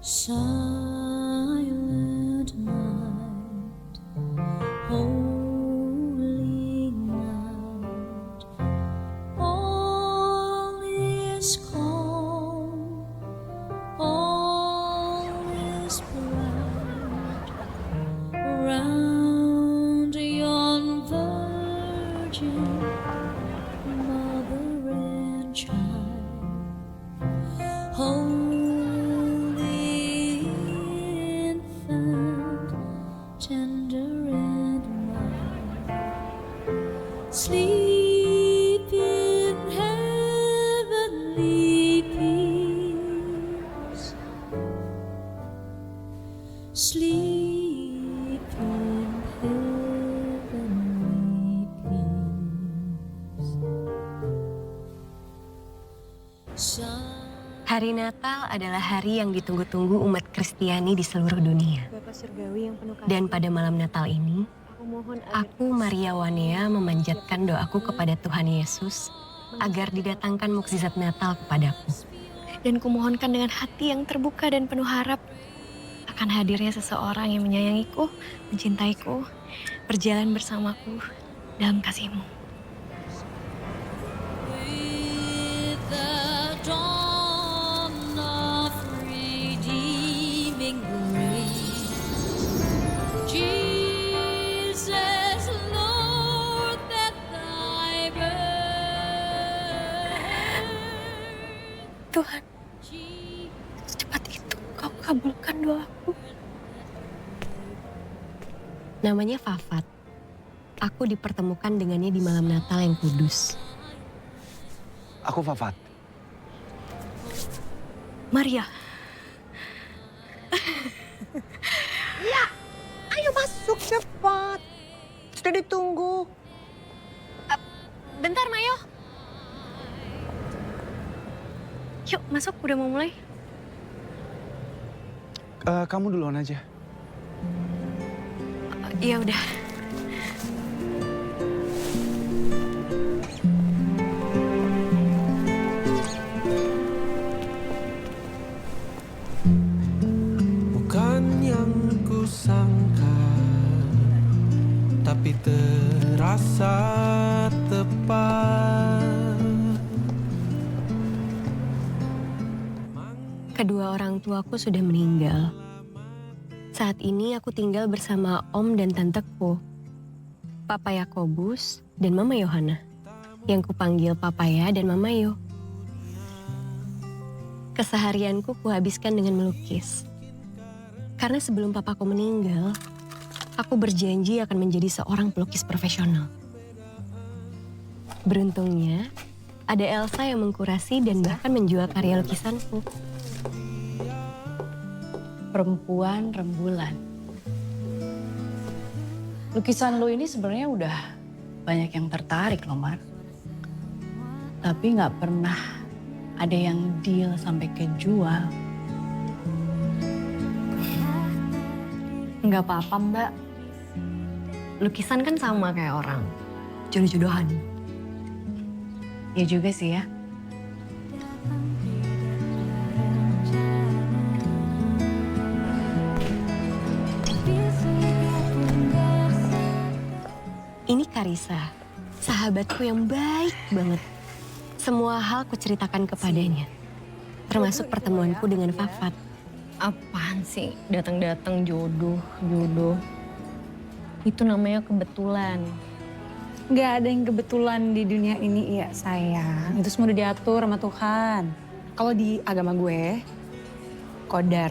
Silent night, holy night, all is calm, all is bright, round yon virgin mother and child. Holy infant, tender and mild, sleep in heavenly peace, sleep in heavenly peace. Hari Natal adalah hari yang ditunggu-tunggu umat Kristiani di seluruh dunia. Dan pada malam Natal ini, aku Maria Wanea memanjatkan doaku kepada Tuhan Yesus agar didatangkan mukjizat Natal kepadaku. Dan kumohonkan dengan hati yang terbuka dan penuh harap akan hadirnya seseorang yang menyayangiku, mencintaiku, berjalan bersamaku dalam kasih-Mu. Tuhan, secepat itu Kau kabulkan doaku. Namanya Fafat. Aku dipertemukan dengannya di malam Natal yang kudus. Aku Fafat. Maria. Ya, ayo masuk cepat. Sudah ditunggu. Bentar, Mayo. Yuk, masuk. Udah mau mulai. Kamu duluan aja. Iya, udah. Bukan yang kusangka, tapi terasa tepat. Kedua orang tuaku sudah meninggal. Saat ini aku tinggal bersama om dan tanteku, Papa Yakobus dan Mama Yohana, yang kupanggil Papaya dan Mama Yo. Keseharianku kuhabiskan dengan melukis. Karena sebelum papaku meninggal, aku berjanji akan menjadi seorang pelukis profesional. Beruntungnya, ada Elsa yang mengkurasi dan bahkan menjual karya lukisanku. Perempuan rembulan. Lukisan lo ini sebenarnya udah banyak yang tertarik loh, Mar. Tapi nggak pernah ada yang deal sampai kejual. Nggak apa-apa, Mbak. Lukisan kan sama kayak orang. Jodoh-jodohan. Ya juga sih ya. Ini Karisa, sahabatku yang baik banget. Semua hal kuceritakan kepadanya, termasuk pertemuanku dengan Fafat. Apaan sih? Datang-datang jodoh. Itu namanya kebetulan. Nggak ada yang kebetulan di dunia ini, ya sayang. Itu semua udah diatur sama Tuhan. Kalau di agama gue, qadar,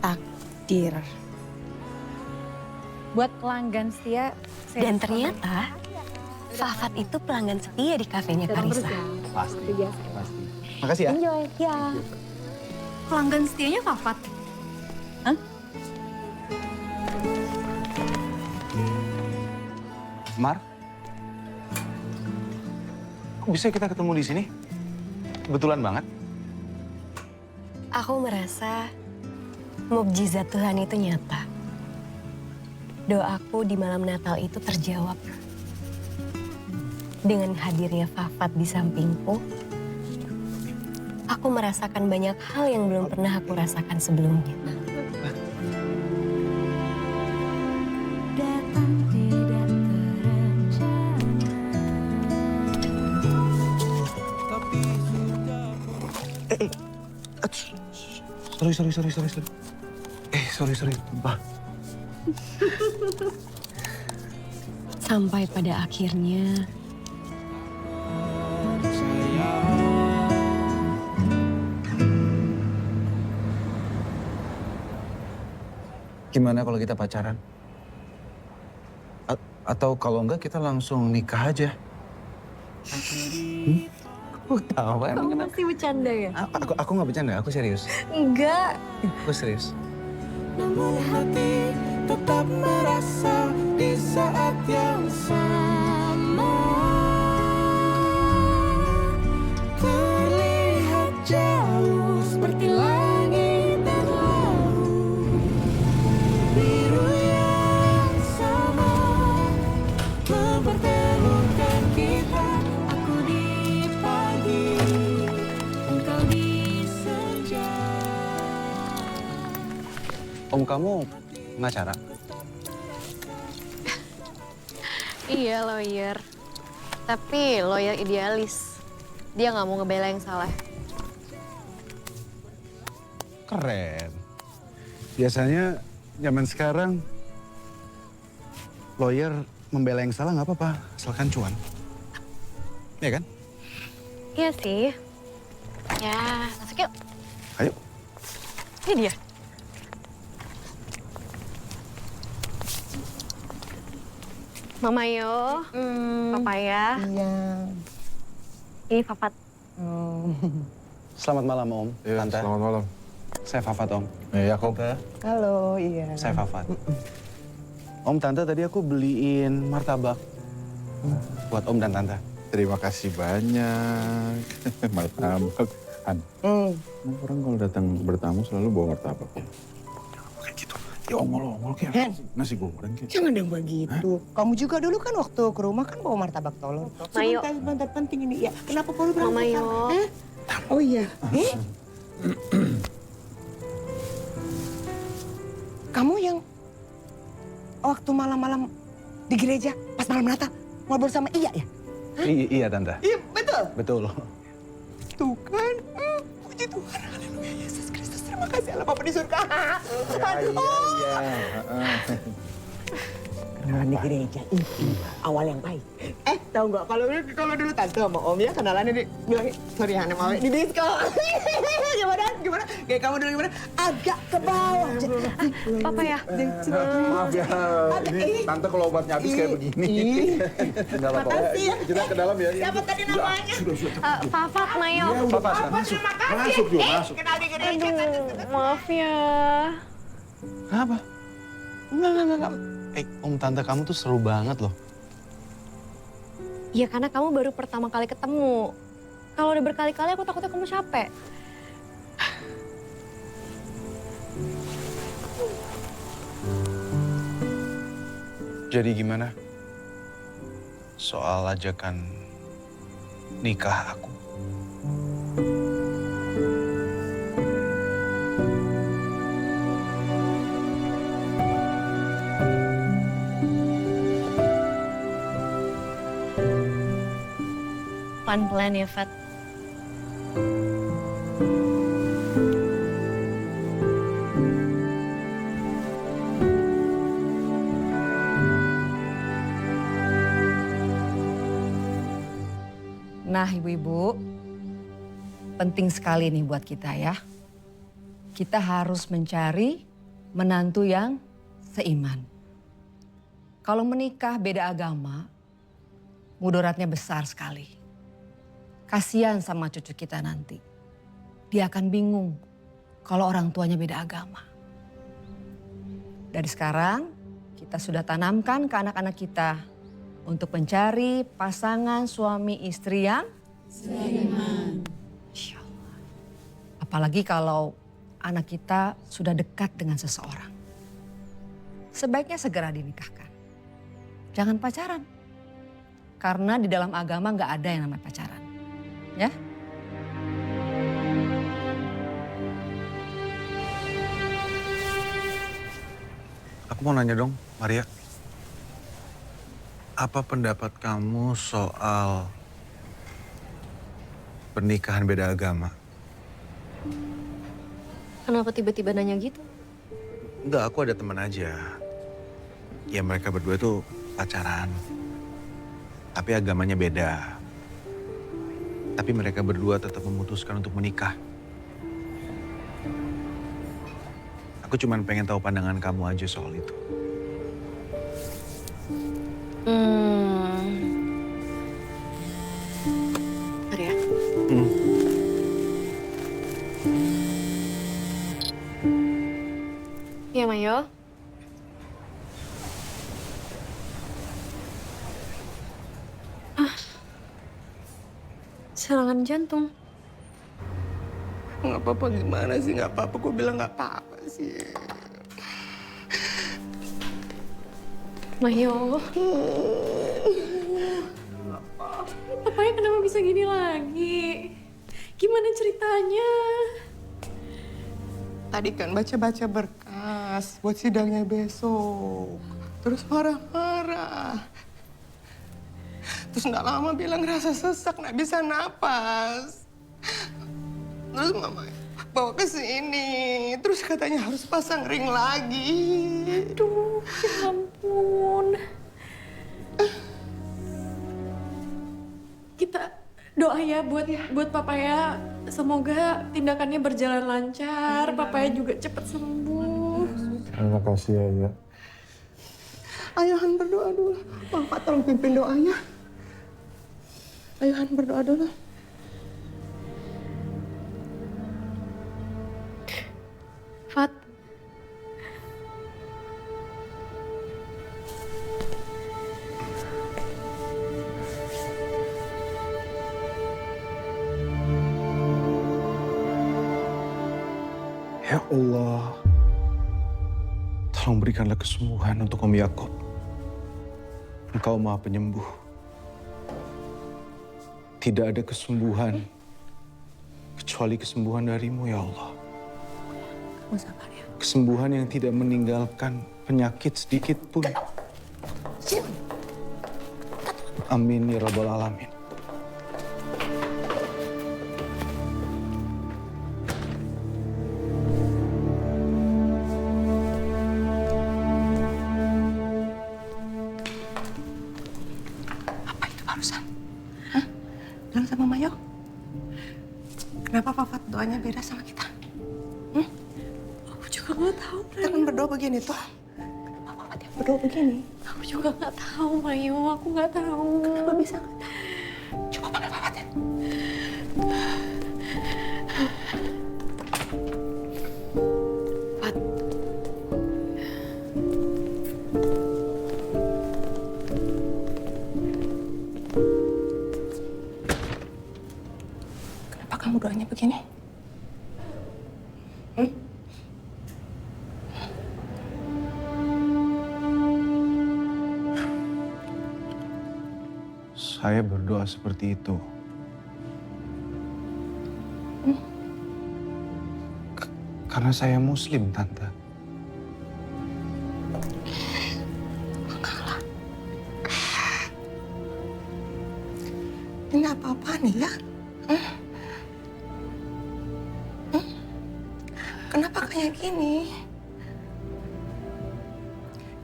takdir. Buat pelanggan setia. Dan ternyata Fafat itu pelanggan setia di kafenya Karisa. Pasti. Makasih ya. Enjoy, ya. Pelanggan setianya Fafat. Hah? Mar, kok bisa kita ketemu di sini? Kebetulan banget. Aku merasa mukjizat Tuhan itu nyata. Doaku di malam Natal itu terjawab. Dengan hadirnya Fafat di sampingku, aku merasakan banyak hal yang belum pernah aku rasakan sebelumnya. Datang tidak Sorry. Sorry. Bah. Sampai pada akhirnya Gimana kalau kita pacaran? Atau kalau enggak kita langsung nikah aja? Aku tahu kan? Kamu masih bercanda ya? Aku nggak bercanda, aku serius. Enggak. Aku serius. Namun hati tetap merasa di saat yang sama terlihat jauh seperti langit dan laut biru yang sama mempertemukan kita. Aku di pagi, engkau di senja. Om kamu pengacara? Iya, lawyer. Tapi lawyer idealis. Dia nggak mau ngebela yang salah. Keren. Biasanya zaman sekarang lawyer membela yang salah nggak apa-apa, asalkan cuan. Iya kan? Iya sih. Ya, masuk yuk. Ayo. Ini dia. Mama Yo, papaya. Iya. Ini Fafat. Selamat malam Om, Tante. Selamat malam. Saya Fafat Om. Ya, Yakob. Tante, Halo, iya. saya Fafat. Om, Tante tadi aku beliin martabak buat Om dan Tante. Terima kasih banyak. Martabak. Han, orang kalau datang bertamu selalu bawa martabak. Bukan gitu. Ya ongol-ongol kayak Hen. nasi goreng kayak. Jangan dong begitu. Kamu juga dulu kan waktu ke rumah kan bawa martabak telur. Mayo. Sebentar, penting ini. Ya, kenapa perlu berangkat? Mama Yo. Hah? Oh iya. Kamu yang waktu malam-malam di gereja pas malam Natal ngobrol sama Iya ya? Iya Tante. Iya, betul. Betul. Tuh kan, puji Tuhan, haleluya, Yesus Kristus, terima kasih Allah Bapa di surga. Kenalan di gereja itu awal yang baik. Tahu nggak kalau dulu tante sama Om ya kenalannya di bilang sorry Hana mau di disco. gimana? Kayak kamu dulu gimana? Agak ke bawah. Papa ya. Maaf ya, ini tante kalau obatnya habis kayak begini. Enggak apa-apa. Makasih ya. Kita ke dalam ya. Siapa tadi namanya? Fafat, Mayo. Masuk. Masuk yuk, masuk. Kenal di gereja. Maaf ya. Kenapa? Enggak. Om Tante kamu tuh seru banget loh. Ya karena kamu baru pertama kali ketemu. Kalau udah berkali-kali aku takutnya kamu capek. Jadi gimana? Soal ajakan nikah aku. Pelan-pelan ya, Fat. Nah, ibu-ibu, penting sekali nih buat kita ya. Kita harus mencari menantu yang seiman. Kalau menikah beda agama, mudaratnya besar sekali. Kasihan sama cucu kita nanti. Dia akan bingung kalau orang tuanya beda agama. Dari sekarang, kita sudah tanamkan ke anak-anak kita untuk mencari pasangan suami istri yang seiman. Insya Allah. Apalagi kalau anak kita sudah dekat dengan seseorang. Sebaiknya segera dinikahkan. Jangan pacaran. Karena di dalam agama nggak ada yang namanya pacaran. Ya? Aku mau nanya dong, Maria. Apa pendapat kamu soal pernikahan beda agama? Kenapa tiba-tiba nanya gitu? Enggak, aku ada teman aja. Ya mereka berdua tuh pacaran. Tapi agamanya beda. Tapi mereka berdua tetap memutuskan untuk menikah. Aku cuma pengen tahu pandangan kamu aja soal itu. Maria. Ya, Mayo. Serangan jantung. Nggak apa-apa gimana sih? Nggak apa-apa. Gue bilang nggak apa-apa sih. Mayo. Papanya kenapa bisa gini lagi? Gimana ceritanya? Tadi kan baca-baca berkas buat sidangnya besok. Terus marah-marah. Terus nggak lama bilang rasa sesak, nggak bisa napas. Terus mama bawa ke sini. Terus katanya harus pasang ring lagi. Aduh, ya ampun. Kita doa ya buat papaya. Semoga tindakannya berjalan lancar. Papaya juga cepat sembuh. Terima kasih ya. Ayahan berdoa dulu. Bapak tolong pimpin doanya. Ayahan berdoa dulu. Fat. Ya Allah, tolong berikanlah kesembuhan untuk Om Yakob. Engkau Maha Penyembuh. Tidak ada kesembuhan kecuali kesembuhan darimu ya Allah. Kamu sabar ya. Kesembuhan yang tidak meninggalkan penyakit sedikit pun. Amin ya Rabbal Alamin. Apa itu barusan? Hah? Bilang sama Mayo. Kenapa Papa doanya beda sama kita? Aku juga nggak tahu. Kita kan berdoa begini toh. Papa dia berdoa begini. Aku juga nggak tahu, Mayo. Aku nggak tahu. Kenapa bisa nggak tahu? Coba panggil Papa deh. Fat. Kenapa kamu doanya begini? Saya berdoa seperti itu. Karena saya Muslim, Tante. Ini apa-apa nih ya? Kenapa kayak gini?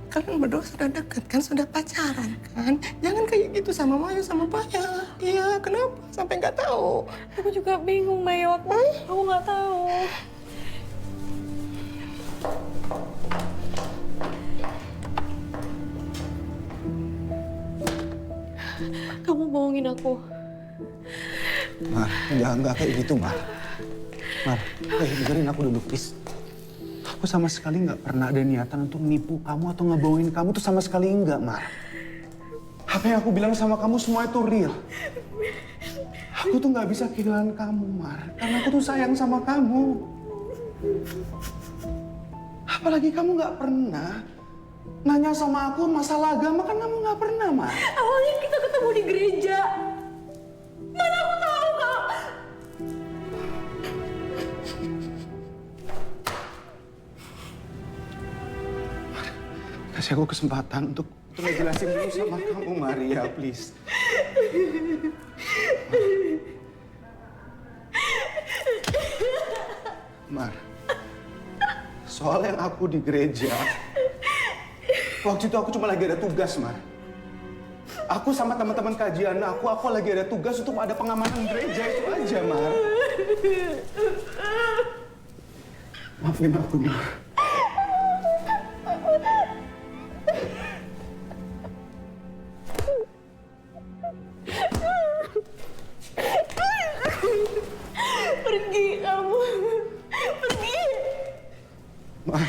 Kalian berdua sudah dekat kan, sudah pacaran kan? Jangan kayak gitu sama Mayu sama Paya. Iya, kenapa? Sampai nggak tahu. Aku juga bingung, Mayo. Aku nggak tahu. Kamu bohongin aku. Mar, enggak kayak gitu, Mar. Mar, dengerin aku dulu, please. Aku sama sekali nggak pernah ada niatan untuk nipu kamu atau ngebohongin kamu tuh sama sekali enggak, Mar. Apa yang aku bilang sama kamu semua itu real. Aku tuh nggak bisa kehilangan kamu, Mar. Karena aku tuh sayang sama kamu. Apalagi kamu nggak pernah nanya sama aku masalah agama, kan kamu nggak pernah, Mar. Awalnya kita ketemu di gereja. Mana aku tahu, Kak. Kasih aku kesempatan untuk ngejelasin dulu sama kamu, Maria, please. Mar, soal yang aku di gereja, waktu itu aku cuma lagi ada tugas, Mar. Aku sama teman-teman kajian aku lagi ada tugas untuk ada pengamanan gereja, itu aja, Mar. Maafin aku, Mar. Pergi kamu. Pergi. Mar.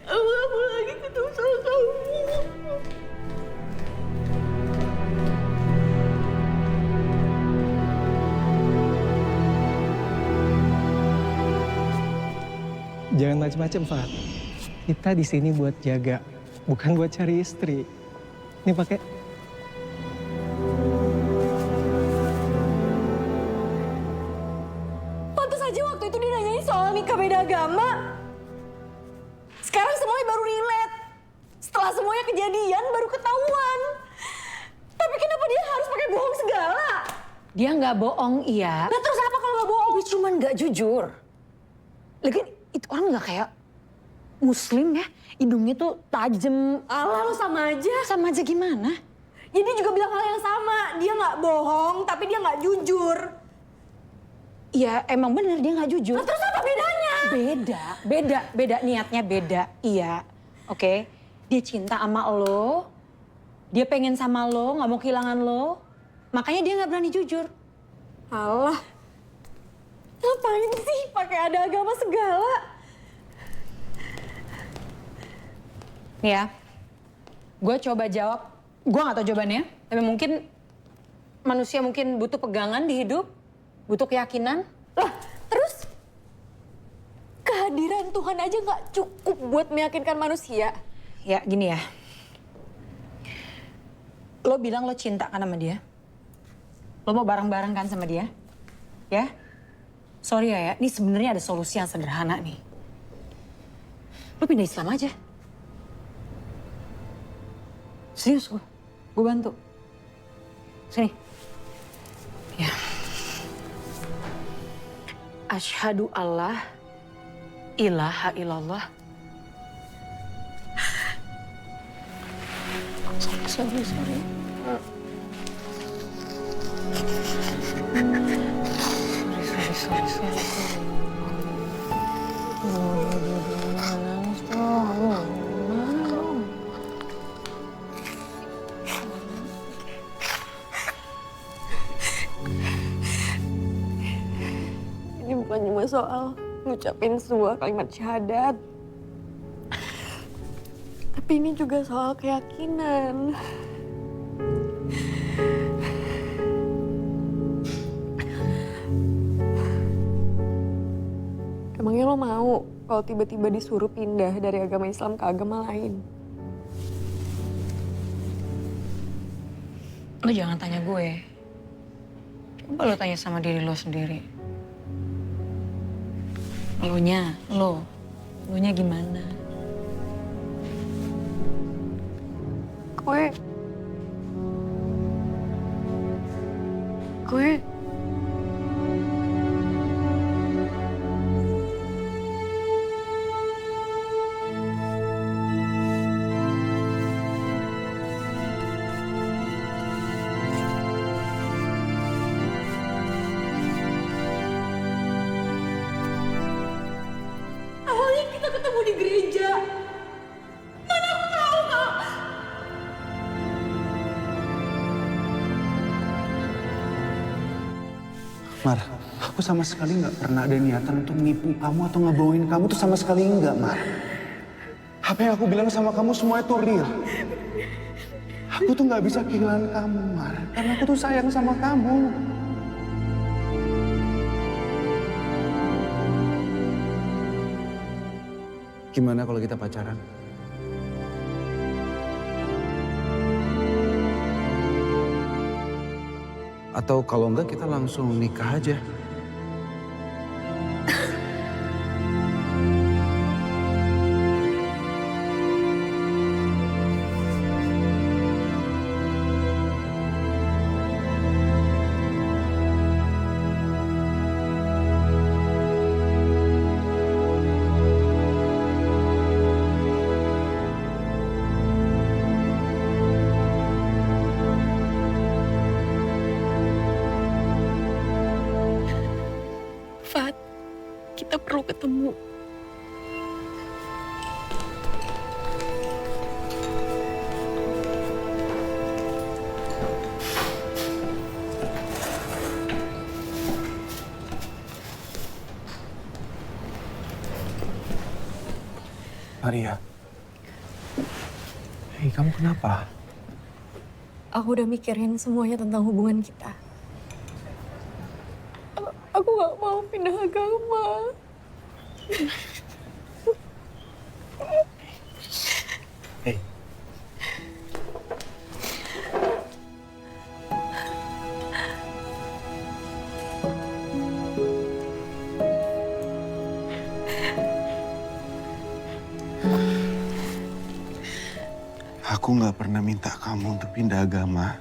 Aku gak mau lagi ketemu sama kamu. Jangan macam-macam, Fat. Kita di sini buat jaga, bukan buat cari istri. Ini pakai. Pantes aja waktu itu dia nanyain soal nikah beda agama. Sekarang semuanya baru relate. Setelah semuanya kejadian baru ketahuan. Tapi kenapa dia harus pakai bohong segala? Dia nggak bohong, iya. Nah terus apa kalau nggak bohong? Dia cuma nggak jujur. Lagi itu orang nggak kayak Muslim ya, hidungnya tuh tajam. Alah lo sama aja. Sama aja gimana? Ya dia juga bilang hal yang sama. Dia nggak bohong, tapi dia nggak jujur. Iya, emang bener dia nggak jujur. Nah, terus apa bedanya? Beda niatnya beda. Iya, oke. Dia cinta sama lo, dia pengen sama lo, nggak mau kehilangan lo. Makanya dia nggak berani jujur. Alah, ngapain sih pakai ada agama segala? Nih ya, gue coba jawab. Gue nggak tahu jawabannya, tapi mungkin manusia mungkin butuh pegangan di hidup, butuh keyakinan. Lah, terus kehadiran Tuhan aja nggak cukup buat meyakinkan manusia. Ya gini ya, lo bilang lo cinta kan sama dia, lo mau bareng-bareng kan sama dia, ya? Sorry ya, ini sebenarnya ada solusi yang sederhana nih. Lo pindah Islam aja. Serius gue bantu. Sini. Ya. Asyhadu Allah ilaha illallah. Sorry. Ini bukan cuma soal ngucapin sebuah kalimat syahadat. Tapi ini juga soal keyakinan. Emangnya lo mau kalau tiba-tiba disuruh pindah dari agama Islam ke agama lain? Lo jangan tanya gue. Coba lo tanya sama diri lo sendiri. Lo-nya gimana? Gue awalnya kita ketemu di gereja. Mana aku tahu kak. Mar, aku sama sekali nggak pernah ada niatan untuk nipu kamu atau ngebohongin kamu tuh sama sekali enggak, Mar. Apa yang aku bilang sama kamu semua itu real. Aku tuh nggak bisa kehilangan kamu, Mar. Karena aku tuh sayang sama kamu. Gimana kalau kita pacaran? Atau kalau enggak kita langsung nikah aja. kita perlu ketemu. Maria. Hei, kamu kenapa? Aku udah mikirin semuanya tentang hubungan kita. Aku gak mau pindah agama. Hei. Aku nggak pernah minta kamu untuk pindah agama.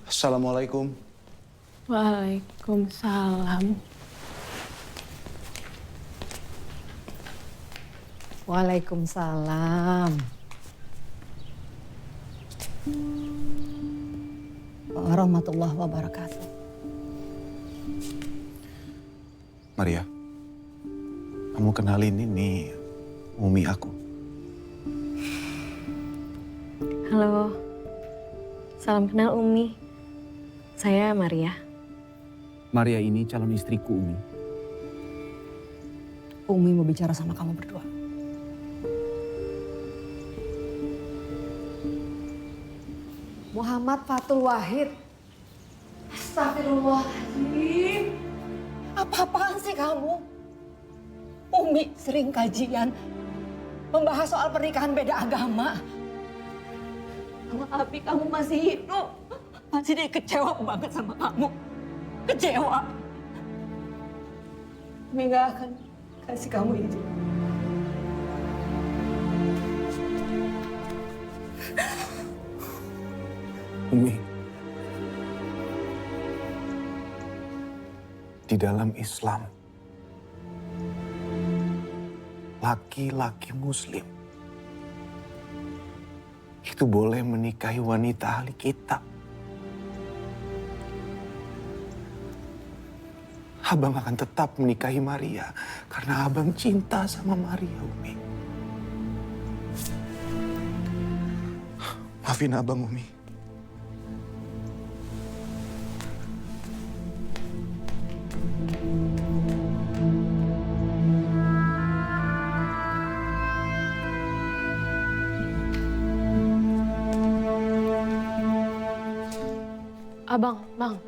Assalamualaikum. Waalaikumsalam. Waalaikumsalam. Warahmatullahi wabarakatuh. Maria, kamu kenalin ini Umi aku. Halo. Salam kenal Umi. Saya Maria. Maria ini calon istriku, Umi. Umi mau bicara sama kamu berdua. Muhammad Fatul Wahid. Astagfirullahaladzim. Apa-apaan sih kamu? Umi sering kajian membahas soal pernikahan beda agama. Sama Abi kamu masih hidup. Masih dia kecewa banget sama kamu. Kecewa. Umi gak akan kasih kamu izin. Umi, di dalam Islam, laki-laki Muslim itu boleh menikahi wanita ahli kitab. Abang akan tetap menikahi Maria karena abang cinta sama Maria, Umi. Maafin abang, Umi. Bang.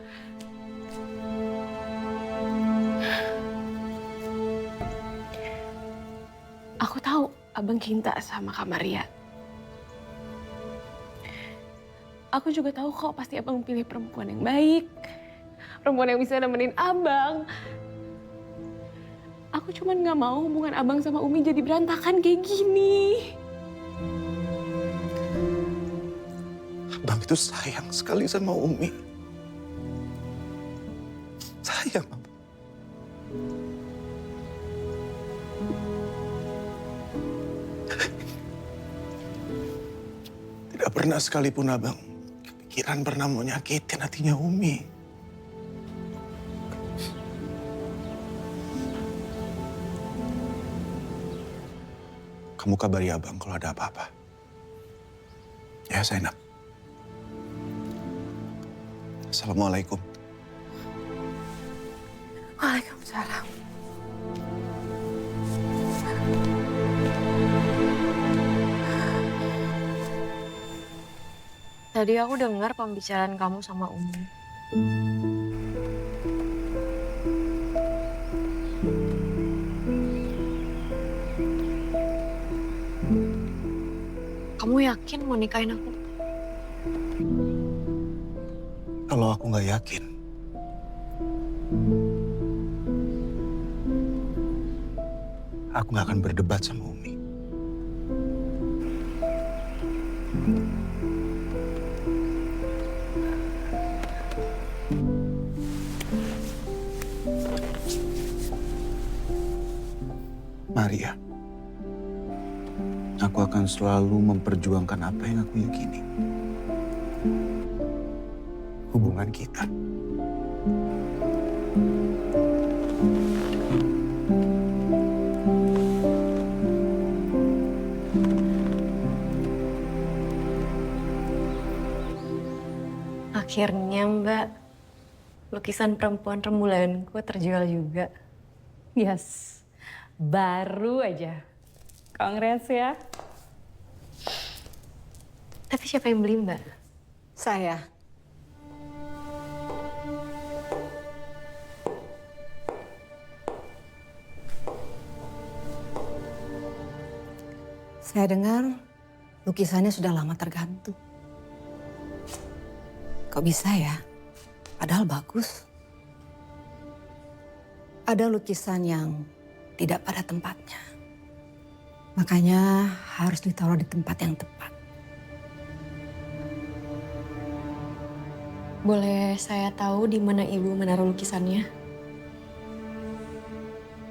Aku tahu Abang cinta sama Kak Maria. Aku juga tahu kok pasti Abang pilih perempuan yang baik. Perempuan yang bisa nemenin Abang. Aku cuman gak mau hubungan Abang sama Umi jadi berantakan kayak gini. Abang itu sayang sekali sama Umi. Sayang, Abang. Tidak pernah sekalipun Abang kepikiran pernah mau nyakitin hatinya Umi. Kamu kabari Abang kalau ada apa-apa. Ya, Zainab. Assalamualaikum. Waalaikumsalam. Tadi aku dengar pembicaraan kamu sama Umi. Kamu yakin mau nikahin aku? Kalau aku nggak yakin, aku nggak akan berdebat sama Umi. Maria, aku akan selalu memperjuangkan apa yang aku yakini. Hubungan kita. Akhirnya Mbak, lukisan perempuan rembulanku terjual juga. Yes, baru aja. Kongres ya. Tapi siapa yang beli Mbak? Saya. Saya dengar lukisannya sudah lama tergantung. Kok bisa ya? Padahal bagus. Ada lukisan yang tidak pada tempatnya. Makanya harus ditaruh di tempat yang tepat. Boleh saya tahu di mana Ibu menaruh lukisannya?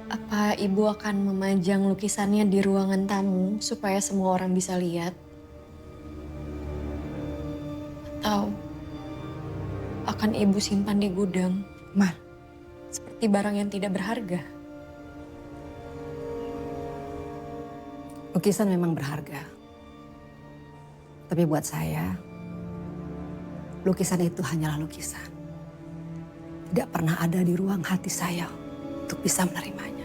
Apa Ibu akan memajang lukisannya di ruangan tamu supaya semua orang bisa lihat? Atau akan Ibu simpan di gudang? Mar, seperti barang yang tidak berharga. Lukisan memang berharga. Tapi buat saya, lukisan itu hanyalah lukisan. Tidak pernah ada di ruang hati saya untuk bisa menerimanya.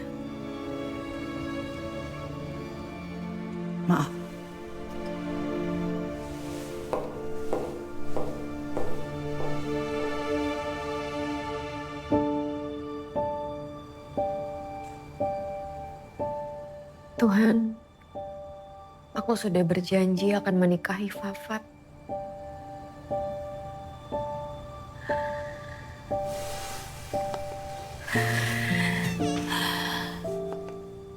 Maaf. Tuhan, aku sudah berjanji akan menikahi Fafat.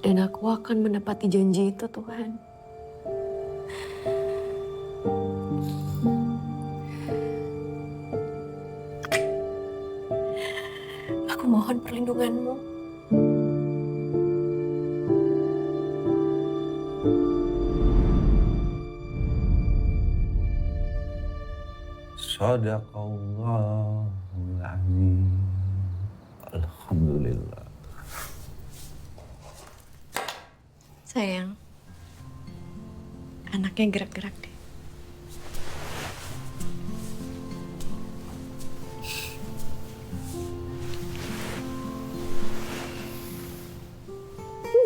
Dan aku akan menepati janji itu, Tuhan. Aku mohon perlindungan-Mu. Sadaqallahul azim. Alhamdulillah. Sayang, anaknya gerak-gerak deh.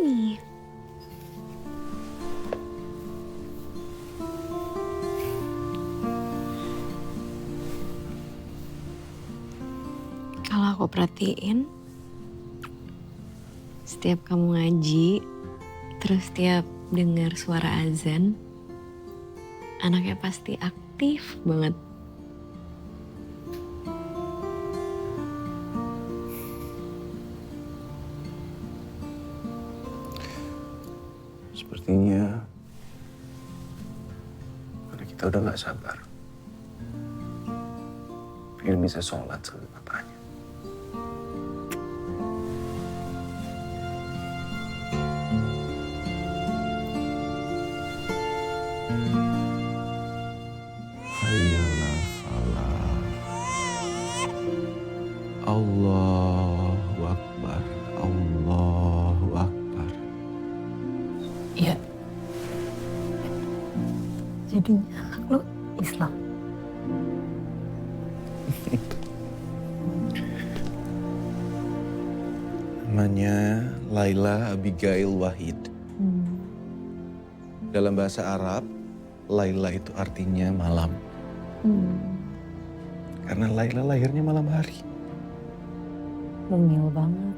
Nih. Kalau aku perhatiin, setiap kamu ngaji, terus tiap dengar suara azan, anaknya pasti aktif banget. Sepertinya karena kita udah gak sabar. Pengen bisa sholat sama papanya. Hayyalah salah. Allahu Akbar. Allahu Akbar. Iya. Jadinya lu Islam. Namanya Laila Abigail Wahid. Dalam bahasa Arab, Laila itu artinya malam. Karena Laila lahirnya malam hari. Mungil banget.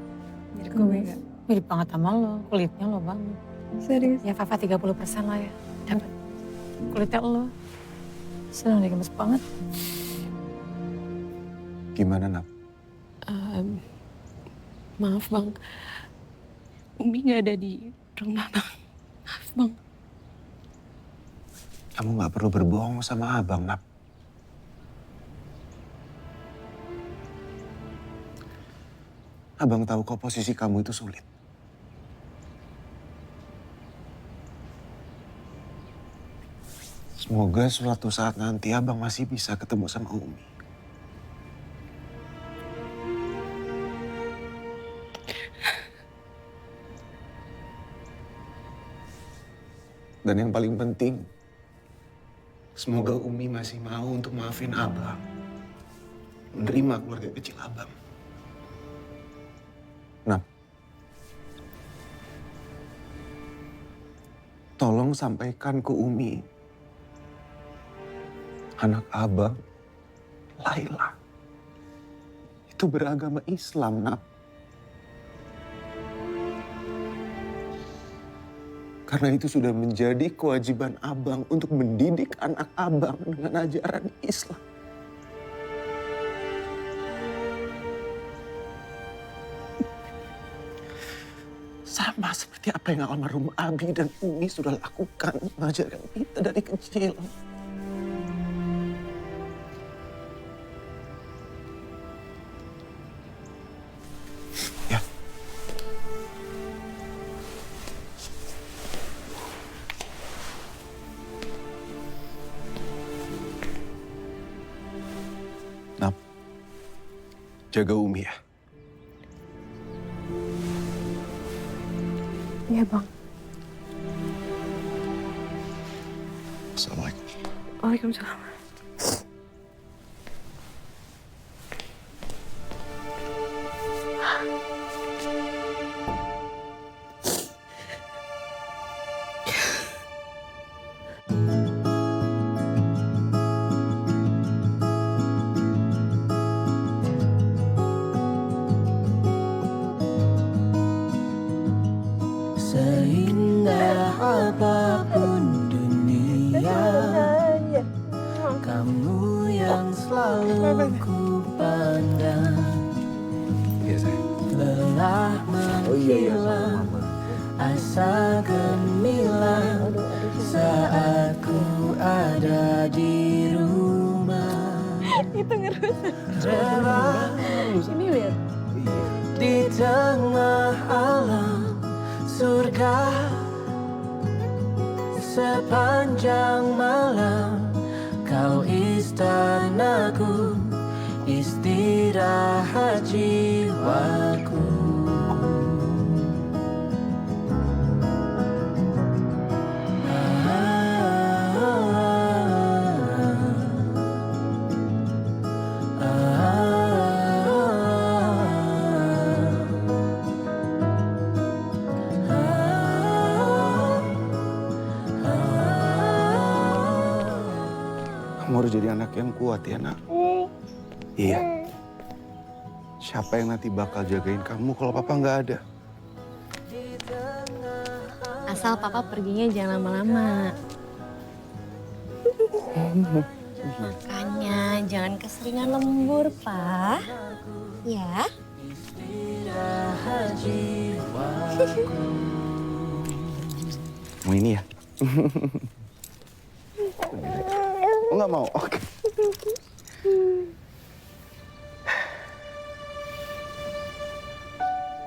Mirip banget sama lo, kulitnya lo banget. Serius? Ya Fafa 30% lah ya. Dapat kulitnya lo. Senang deh, gemes banget. Gimana, Nap? Maaf Bang, Umi gak ada di rumah Bang. Maaf Bang. Kamu gak perlu berbohong sama abang, Nap. Abang tahu kok posisi kamu itu sulit. Semoga suatu saat nanti abang masih bisa ketemu sama Umi. Dan yang paling penting, semoga Umi masih mau untuk maafin abang. Menerima keluarga kecil abang. Nah, tolong sampaikan ke Umi, anak abang, Laila, itu beragama Islam, Nak. Karena itu sudah menjadi kewajiban abang untuk mendidik anak abang dengan ajaran Islam. Sama seperti apa yang almarhum Abi dan Umi sudah lakukan, mengajarkan kita dari kecil. Ya. Nap, jaga Umi ya. Iya, Bang. Assalamualaikum. Waalaikumsalam. Seindah apapun dunia, kamu yang selalu ku pandang. Lelah menghilang, asa gemilang saat ku ada di rumah. Itu ngerusak. Rela Ini lihat. di tengah alam surga, sepanjang malam kau istanaku, istirahat jiwaku. Kamu harus jadi anak yang kuat ya, Nak. Iya. Siapa yang nanti bakal jagain kamu kalau papa nggak ada? Asal papa perginya jangan lama-lama. Makanya jangan keseringan lembur, Pak. Ya. Mau ini ya? Oh, nggak mau? Oke.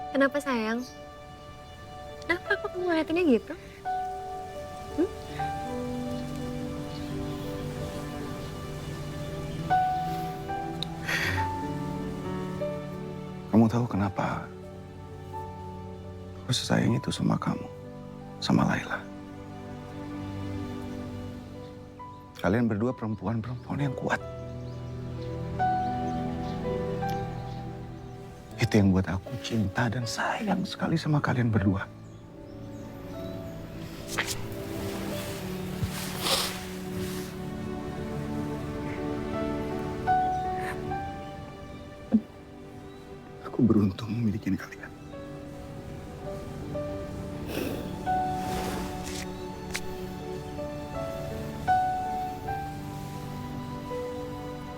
Kenapa sayang? Kenapa kok kamu ngeliatinnya gitu? Kamu tahu kenapa aku sesayang itu sama kamu, sama Laila. Kalian berdua perempuan-perempuan yang kuat. Itu yang buat aku cinta dan sayang sekali sama kalian berdua. Aku beruntung memiliki kalian.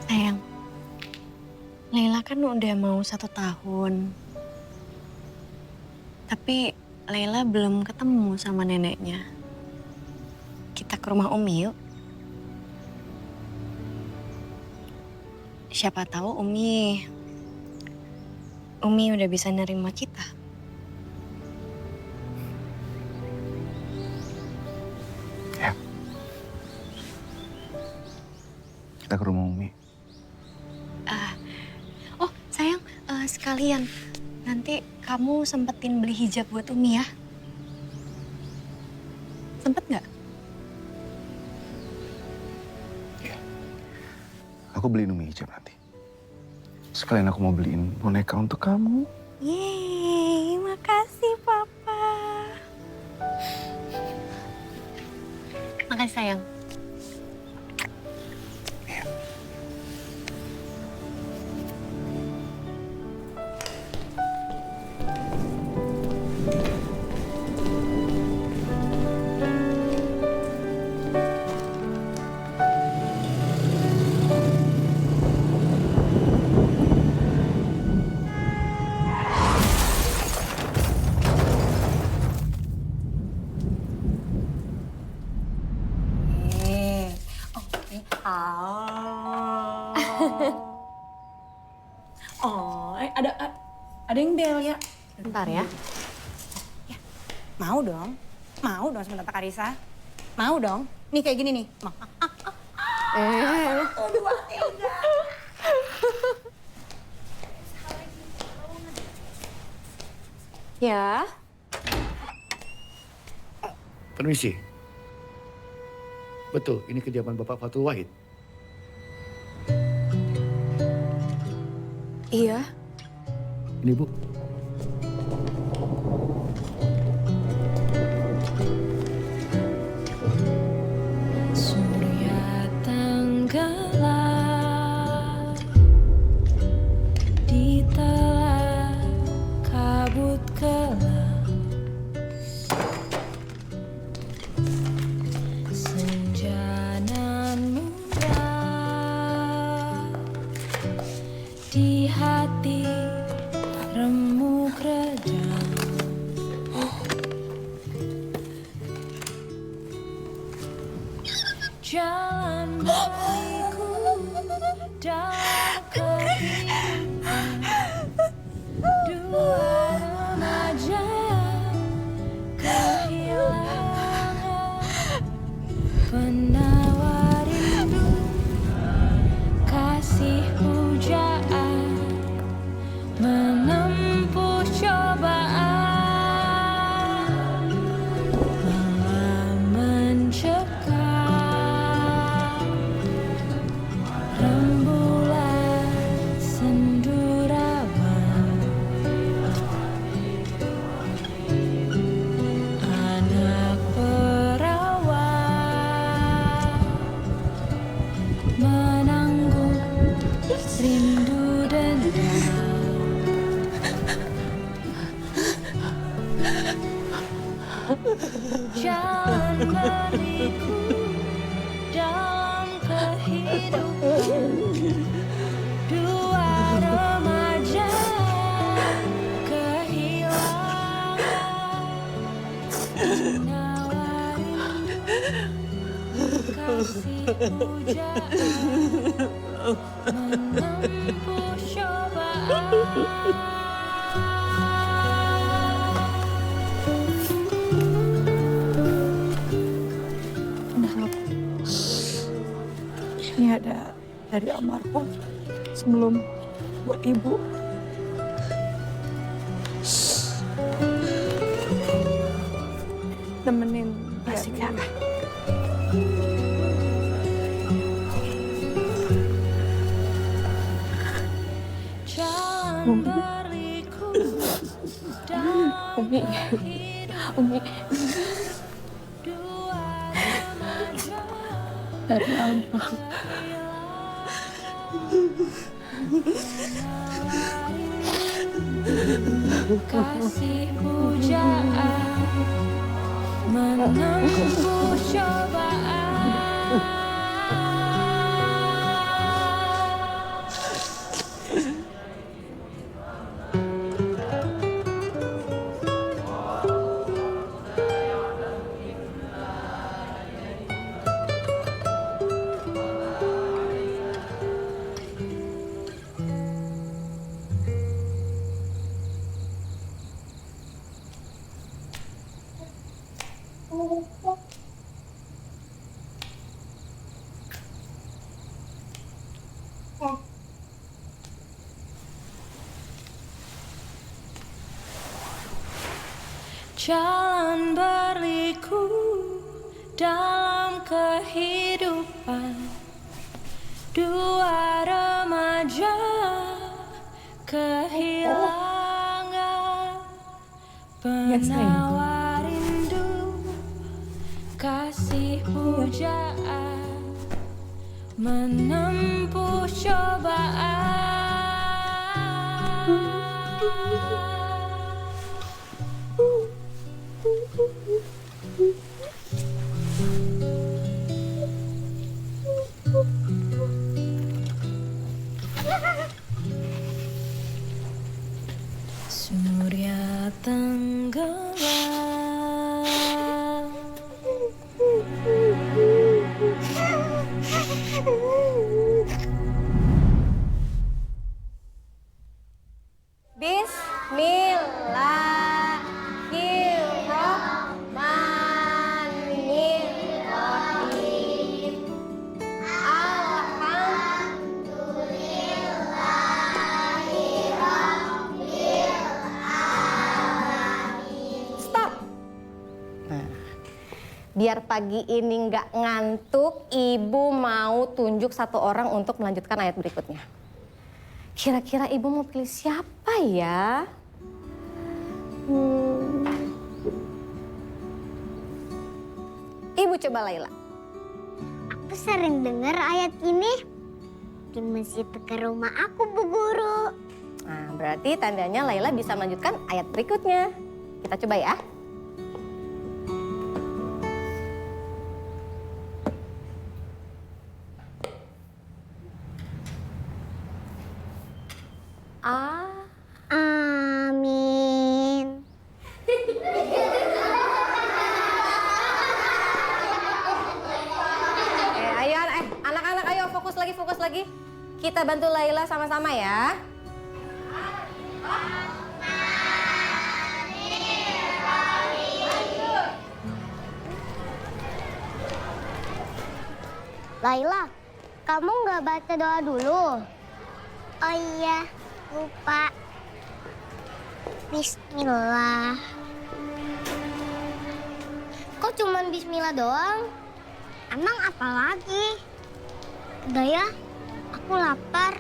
Sayang, Laila kan udah mau 1 tahun. Tapi Laila belum ketemu sama neneknya. Kita ke rumah Umi yuk. Siapa tahu Umi udah bisa nerima kita. Kita ke rumah Umi. Oh sayang, sekalian nanti kamu sempetin beli hijab buat Umi ya. Sempet nggak? Iya. Aku beliin Umi hijab nanti. Sekalian aku mau beliin boneka untuk kamu. Yeay, makasih Papa. Makasih sayang. Ada yang bel ya. Bentar ya. Mau dong sama Tante Karissa. Mau dong. Nih kayak gini nih. Mau. Ya. Permisi. Betul, ini kediaman Bapak Fatul Wahid. Iya. Ini Bu. Surya tenggelam di telah kabut kelam. Senja nan muda di hati remuk redam. Jalan berliku dalam kehidupan dua remaja kehilangan penawar rindu kasih pujaan menempuh cobaan malam mencekam rembulan sendurawan anak perawan menanggung rindu dendam. Jalan berliku dalam kehidupan dua remaja kehilangan penawar rindu kasih pujaan menempuh cobaan. Ini ada dari almarhum sebelum buat ibu. Temenin asik ya. Jalan berliku dalam Umi. dua remaja Dari almarhum. kasih pujaan menempuh cobaan. jalan berliku dalam kehidupan dua remaja kehilangan penawar rindu kasih pujaan menempuh cobaan. Surya tenggelam. Bismillahirrahmanirrahim. Stop. Biar pagi ini nggak ngantuk, Ibu mau tunjuk satu orang untuk melanjutkan ayat berikutnya. Kira-kira Ibu mau pilih siapa ya? Ibu coba Laila. Aku sering dengar ayat ini di masjid dekat rumah aku, Bu Guru. Nah, berarti tandanya Laila bisa melanjutkan ayat berikutnya. Kita coba ya. Amin. Ayo anak-anak ayo fokus lagi. Kita bantu Laila sama-sama ya. Laila, kamu nggak baca doa dulu? Oh iya, lupa. Bismillah. Kok cuman bismillah doang? Emang apa lagi? Udah ya, aku lapar.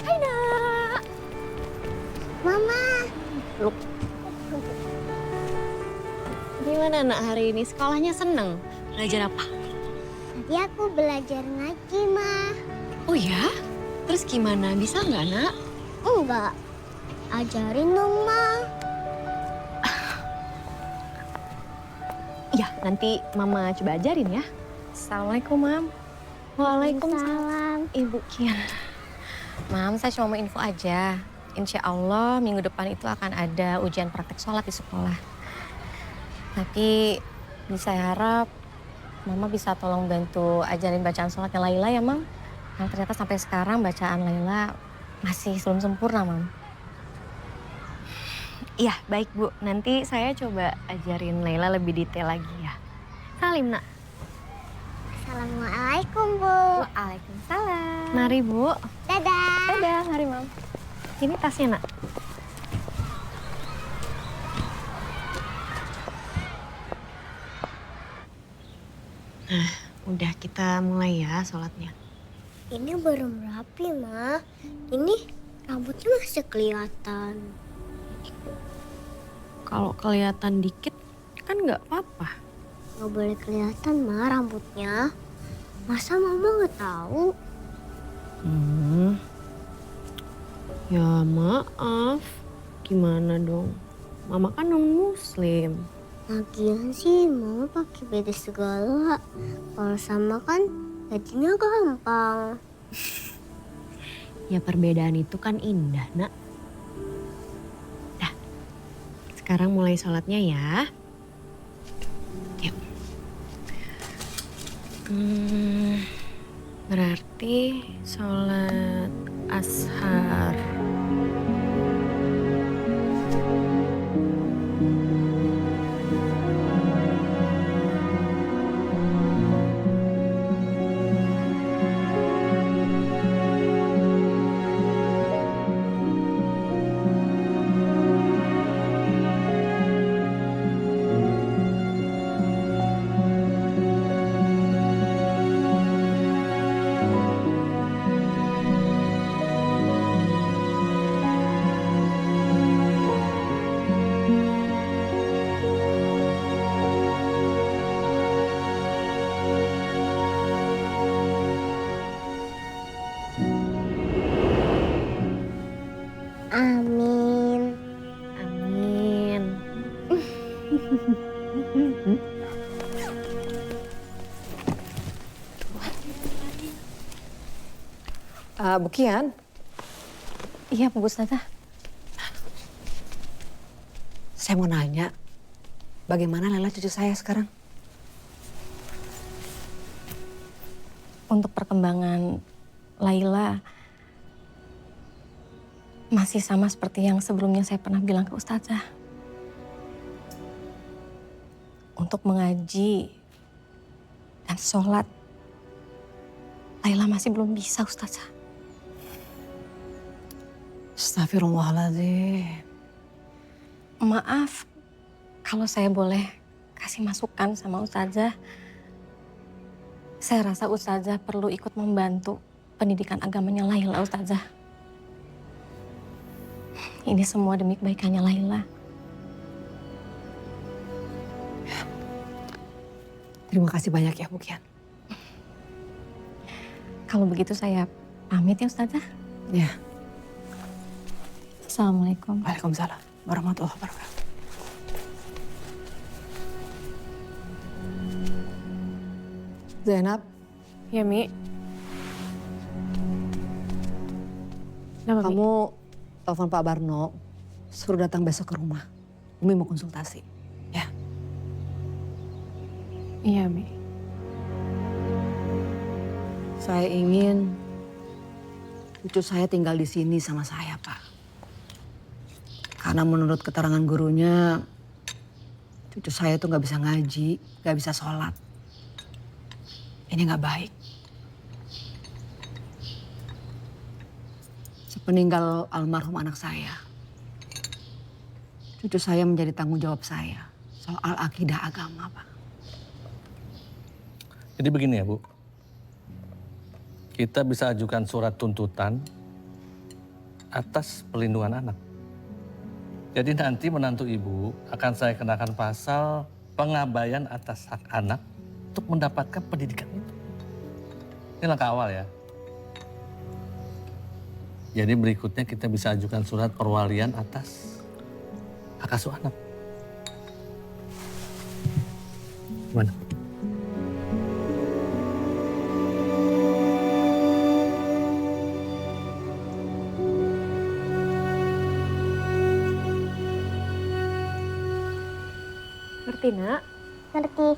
Hai nak. Mama. Gimana nak hari ini? Sekolahnya seneng? Belajar apa? Tadi aku belajar ngaji, Ma. Oh ya? Terus gimana? Bisa nggak nak? Enggak. Ajarin dong, Ma. Ya, nanti Mama coba ajarin ya. Assalamualaikum, Mam. Waalaikumsalam. Ibu Kian. Mam, saya cuma mau info aja. Insya Allah minggu depan itu akan ada ujian praktek sholat di sekolah. Tapi saya harap Mama bisa tolong bantu ajarin bacaan sholatnya Laila ya, Mam. Nah, ternyata sampai sekarang bacaan Laila masih belum sempurna, Mam. Iya, baik Bu. Nanti saya coba ajarin Laila lebih detail lagi ya. Salim, nak. Assalamualaikum, Bu. Waalaikumsalam. Mari, Bu. Dadah. Dadah, mari, Mam. Ini tasnya, nak. Nah, udah kita mulai ya sholatnya. Ini belum rapi, Ma. Ini rambutnya masih kelihatan. Kalau kelihatan dikit kan nggak apa-apa. Nggak boleh kelihatan, Ma, rambutnya. Masa Mama nggak tahu? Ya maaf. Gimana dong? Mama kan non-muslim. Lagian sih Mama pakai beda segala. Kalau sama kan jadinya gampang. Ya perbedaan itu kan indah, nak. Dah, sekarang mulai sholatnya ya. Yuk. Berarti sholat ashar. Bukian? Iya, Bu Ustazah. Saya mau nanya, bagaimana Lela cucu saya sekarang? Untuk perkembangan Laila masih sama seperti yang sebelumnya saya pernah bilang ke Ustazah. Untuk mengaji dan sholat, Laila masih belum bisa, Ustazah. Astagfirullahaladzim. Maaf kalau saya boleh kasih masukan sama Ustazah. Saya rasa Ustazah perlu ikut membantu pendidikan agamanya Laila, Ustazah. Ini semua demi kebaikannya Laila. Terima kasih banyak ya, Bukian. Kalau begitu saya pamit ya, Ustazah. Ya. Assalamualaikum. Waalaikumsalam warahmatullahi wabarakatuh. Zainab. Ya, Mi. Kamu telepon Pak Barno, suruh datang besok ke rumah. Umi mau konsultasi, ya? Iya, Mi. Saya ingin cucu saya tinggal di sini sama saya, Pak. Karena menurut keterangan gurunya, cucu saya tuh nggak bisa ngaji, nggak bisa sholat. Ini nggak baik. Sepeninggal almarhum anak saya, cucu saya menjadi tanggung jawab saya soal akidah agama, Pak. Jadi begini ya, Bu. Kita bisa ajukan surat tuntutan atas perlindungan anak. Jadi nanti menantu Ibu akan saya kenakan pasal pengabaian atas hak anak untuk mendapatkan pendidikan itu. Ini langkah awal ya. Jadi berikutnya kita bisa ajukan surat perwalian atas hak asuh anak. Gimana? Ngerti, Nak? Ngerti.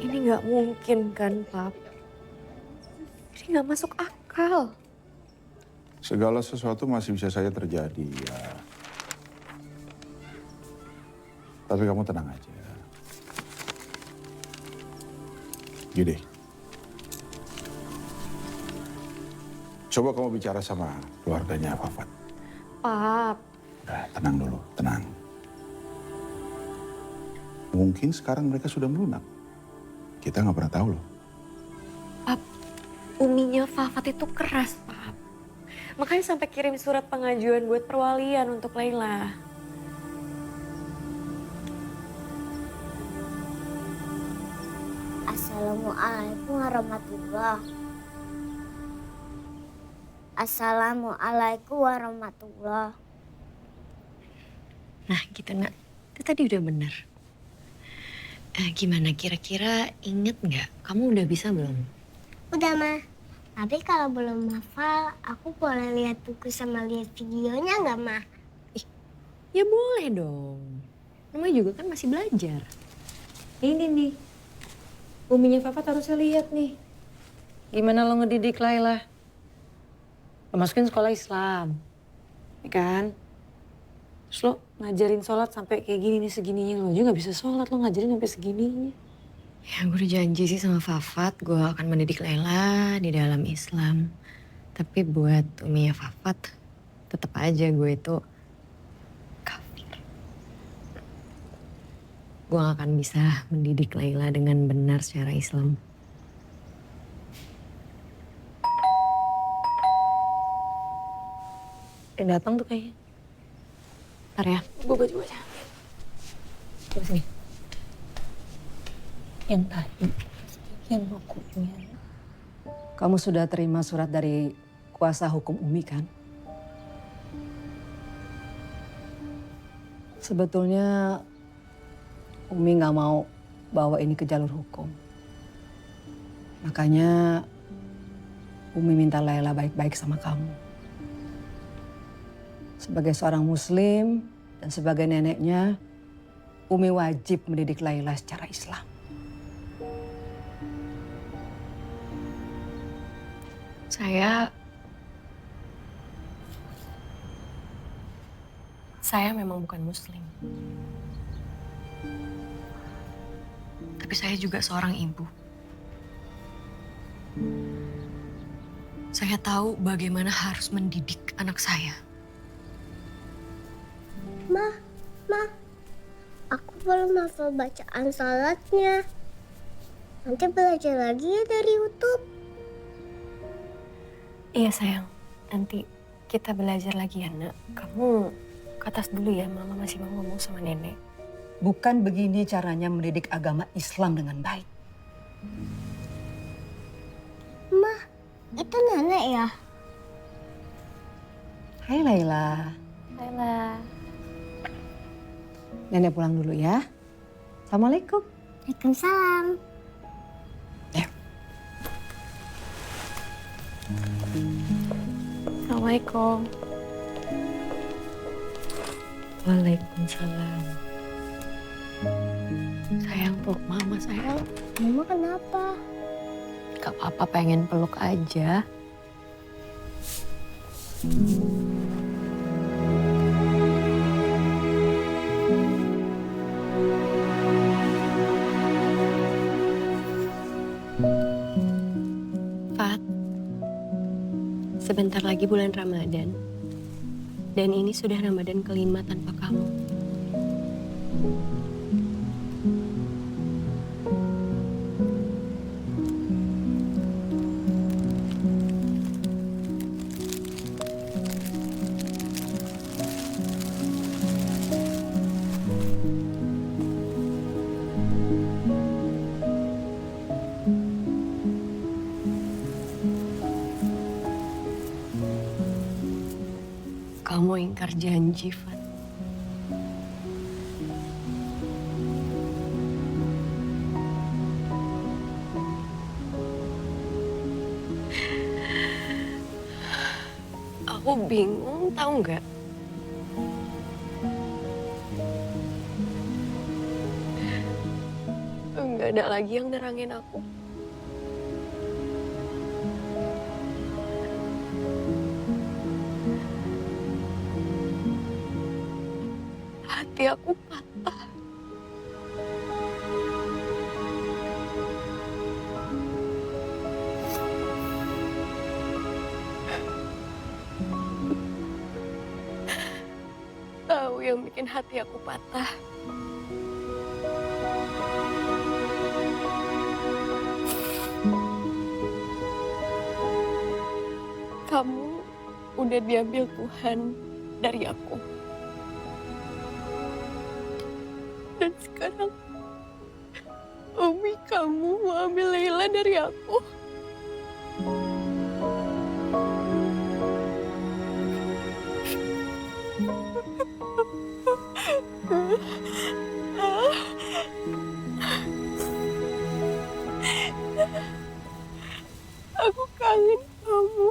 Ini nggak mungkin kan, Pap? Ini nggak masuk akal. Segala sesuatu masih bisa saja terjadi ya. Tapi kamu tenang aja. Gini. Coba kamu bicara sama keluarganya Fafat. Pap. Udah, tenang dulu, tenang. Mungkin sekarang mereka sudah melunak. Kita nggak pernah tahu loh. Pap, uminya Fafat itu keras, Pap. Makanya sampai kirim surat pengajuan buat perwalian untuk Laila. Assalamualaikum warahmatullahi. Assalamualaikum warahmatullahi. Nah gitu Nak, itu tadi udah bener. Gimana kira-kira inget nggak? Kamu udah bisa belum? Udah, Ma. Tapi kalau belum hafal, aku boleh lihat buku sama lihat videonya nggak, Ma? Ya boleh dong. Namanya juga kan masih belajar. Ini nih, uminya Fafat harusnya lihat nih. Gimana lo ngedidik Laila? Lo masukin sekolah Islam, ya kan? Terus lo ngajarin sholat sampai kayak gini nih segininya. Lo juga gak bisa sholat, lo ngajarin sampai segininya. Ya gue udah janji sih sama Fafat, gue akan mendidik Laila di dalam Islam. Tapi buat Uminya Fafat, tetap aja gue itu kafir. Gue gak akan bisa mendidik Laila dengan benar secara Islam. Yang datang tuh kayaknya. Ntar ya. Gue baca-baca. Coba sini. Yang tadi, yang bukunya. Kamu sudah terima surat dari kuasa hukum Umi kan? Sebetulnya Umi nggak mau bawa ini ke jalur hukum. Makanya Umi minta Laila baik-baik sama kamu. Sebagai seorang muslim dan sebagai neneknya, Umi wajib mendidik Laila secara Islam. Saya memang bukan muslim. Tapi saya juga seorang ibu. Saya tahu bagaimana harus mendidik anak saya. Ma, aku belum hafal bacaan salatnya. Nanti belajar lagi ya dari YouTube. Iya sayang, nanti kita belajar lagi ya nak. Kamu ke atas dulu ya, mama masih mau ngomong sama nenek. Bukan begini caranya mendidik agama Islam dengan baik. Ma, itu nenek ya? Hai Laila. Laila. Nenek pulang dulu ya. Assalamualaikum. Waalaikumsalam. Assalamualaikum. Waalaikumsalam. Sayang, peluk mama sayang. Mama kenapa? Gak apa-apa, pengen peluk aja. Fat, sebentar lagi bulan Ramadan. Dan ini sudah Ramadan kelima tanpa kamu. Kamu ingkar janji, Fat. Aku bingung, tahu nggak? Nggak ada lagi yang nerangin aku. Hati aku patah. Tahu yang bikin hati aku patah? Kamu udah diambil Tuhan dari aku. Dan sekarang Umi kamu mau ambil Laila dari aku. Aku kangen kamu.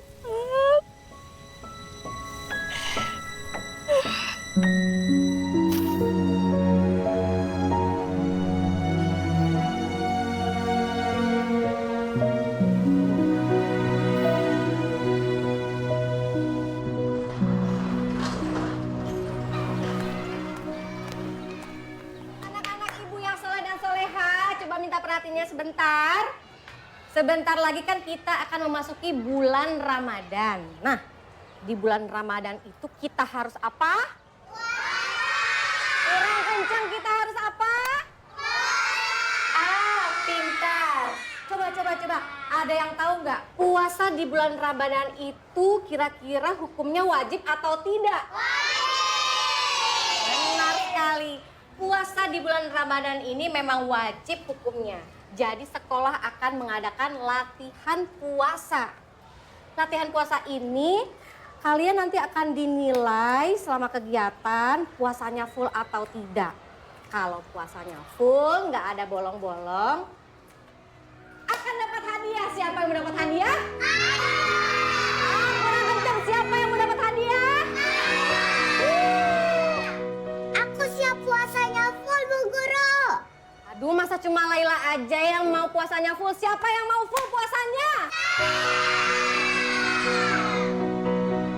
Sebentar lagi kan kita akan memasuki bulan Ramadan. Nah, di bulan Ramadan itu kita harus apa? Kurang kencang, kita harus apa? Pintar. Coba. Ada yang tahu nggak? Puasa di bulan Ramadan itu kira-kira hukumnya wajib atau tidak? Benar sekali. Puasa di bulan Ramadan ini memang wajib hukumnya. Jadi sekolah akan mengadakan latihan puasa. Latihan puasa ini kalian nanti akan dinilai selama kegiatan puasanya full atau tidak. Kalau puasanya full, nggak ada bolong-bolong, akan dapat hadiah. Siapa yang mendapat hadiah? Kurang kencang, siapa yang mendapat hadiah? Aku siap puasanya full, Bu Guru. Aduh, masa cuma Laila aja yang mau puasanya full? Siapa yang mau full puasanya?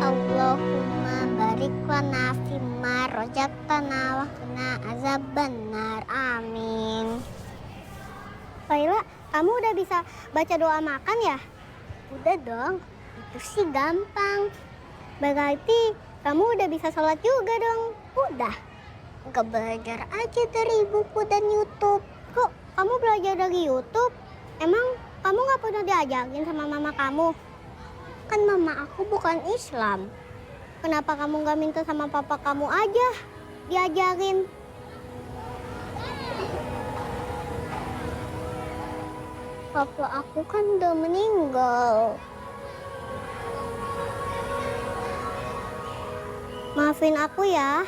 Allahumma barik lana fimma razaqtana wa qina azabannar. Amin. Laila, kamu udah bisa baca doa makan ya? Udah dong, itu sih gampang. Berarti kamu udah bisa sholat juga dong? Udah. Gak belajar aja dari buku dan YouTube. Kok kamu belajar dari YouTube? Emang kamu gak pernah diajarin sama mama kamu? Kan mama aku bukan Islam. Kenapa kamu gak minta sama papa kamu aja diajarin? Papa aku kan udah meninggal. Maafin aku ya.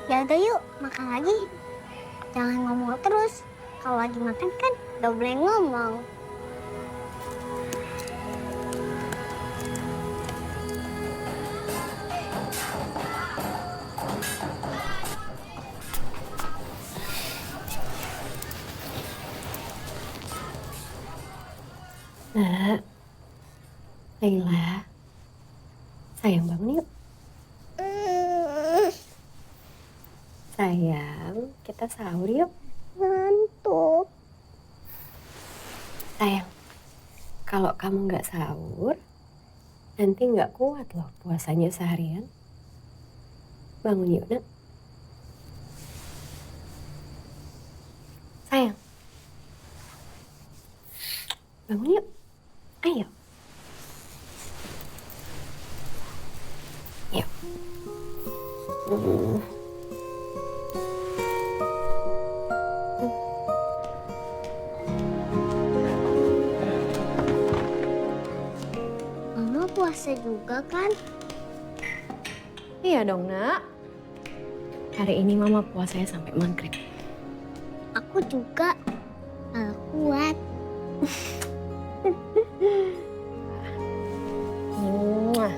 Ya udah yuk, makan lagi. Jangan ngomong terus. Kalau lagi makan kan gak boleh ngomong. Nak, Laila, sayang bangun yuk. Sayang, kita sahur yuk. Ngantuk. Sayang, kalau kamu nggak sahur, nanti nggak kuat loh puasanya seharian. Bangun yuk, Nak. Sayang, bangun yuk. Ayo. Yuk. Mama puasa juga kan? Iya dong, Nak. Hari ini Mama puasanya sampai maghrib. Aku juga gak kuat. Mwah.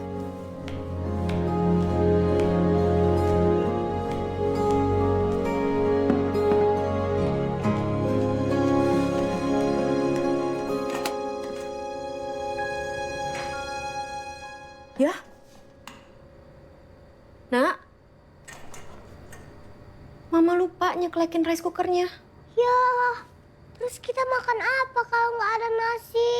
Ya? Nak? Mama lupa nyeklekin rice cookernya. Ya, terus kita makan apa kalau nggak ada nasi?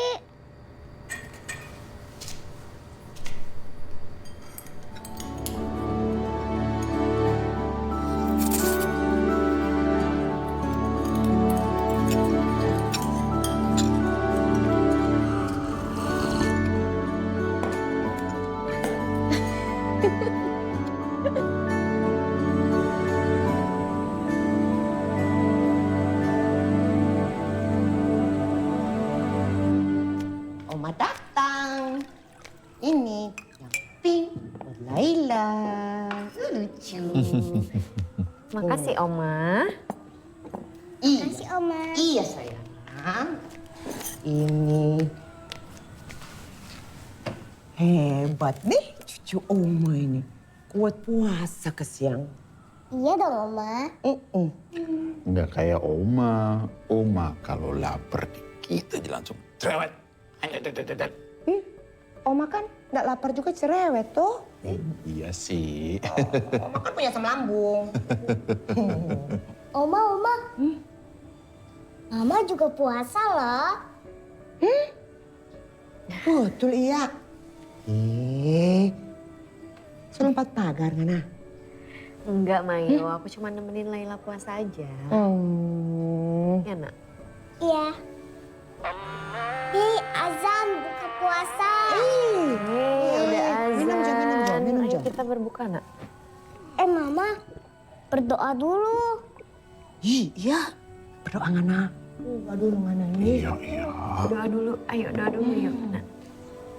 Oma datang. Ini yang pink buat Laila. Lucu. Makasih, Oma. Makasih, Oma. Iya, sayang. Ini hebat nih cucu Oma ini. Kuat puasa ke siang. Iya dong, Oma. Nggak kayak Oma. Oma kalau lapar dikit aja langsung cerewet. Oma kan nggak lapar juga cerewet tuh. Iya sih. Oma kan punya asam lambung. Oma. Mama juga puasa loh. Betul iya. Selompat pagar Ngana? Enggak, Mayo. Aku cuma nemenin Laila puasa aja. Ya, Nak? Iya. Azan buka puasa. Udah azan. Minum Ayo jam. kita berbuka, Nak. Mama berdoa dulu. Iya. Berdoa Ngana. Berdoa dulu Ngana ini. Iya. Doa dulu. Ayo doa dulu yuk, Nak.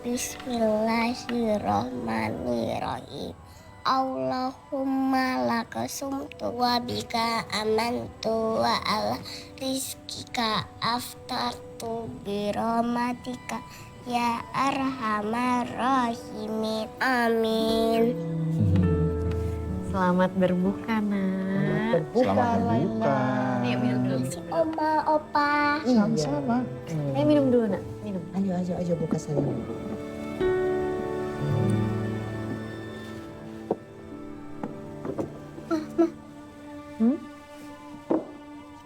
Bismillahirrahmanirrahim. Allahumma laka sumtu wa bika amantu wa ala rizkika aftartu birahmatika ya arhamar rahimin. Amin. Selamat berbuka, Nak. Selamat berbuka. Ayo minum dulu. Oma, Opa. Sama-sama. Ayo minum dulu, Nak. Minum. Ayo buka sayang.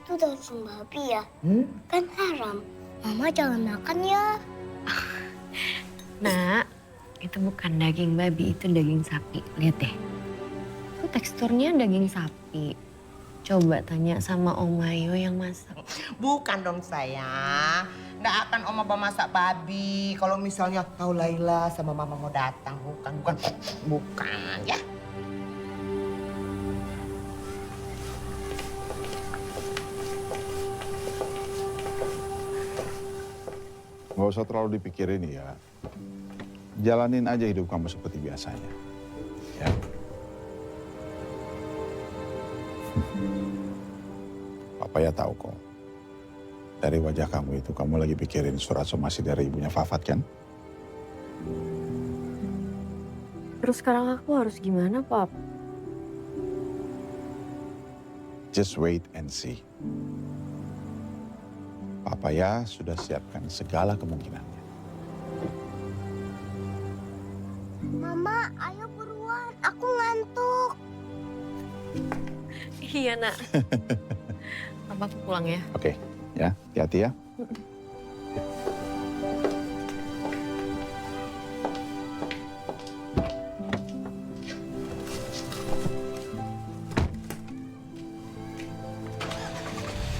Itu daging babi ya? Kan haram. Mama jangan makan ya. Nak, itu bukan daging babi, itu daging sapi. Lihat deh. Itu teksturnya daging sapi. Coba tanya sama Om Mayo yang masak. Bukan dong sayang. Nggak akan Oma bawa masak babi. Kalau misalnya tahu Laila sama Mama mau datang. Bukan ya. Nggak usah terlalu dipikirin ya. Jalanin aja hidup kamu seperti biasanya. Ya. Papa ya tahu kok. Dari wajah kamu itu, kamu lagi pikirin surat somasi dari ibunya Fafat kan? Terus sekarang aku harus gimana, Pap? Just wait and see. Papa ya sudah siapkan segala kemungkinannya. Mama, ayo buruan. Aku ngantuk. Iya, Nak. Papa aku pulang ya. Oke, ya, hati-hati ya.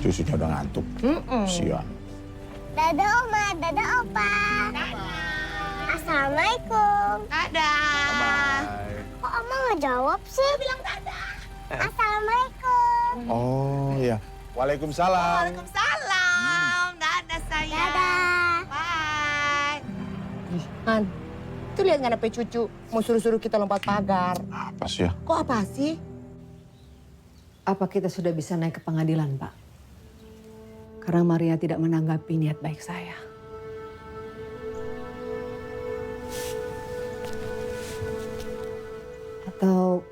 Cucunya udah ngantuk. Sian. Dadah Oma, dadah Opa. Assalamualaikum. Dadah. Kok Oma nggak jawab sih? Bilang dadah. Assalamualaikum. Oh iya. Waalaikumsalam. Waalaikumsalam. Dadah sayang. Dadah. Bye. Han, tuh lihat nggak ada cucu mau suruh-suruh kita lompat pagar. Apa sih ya? Kok apa sih? Apa kita sudah bisa naik ke pengadilan, Pak? Karena Maria tidak menanggapi niat baik saya. Atau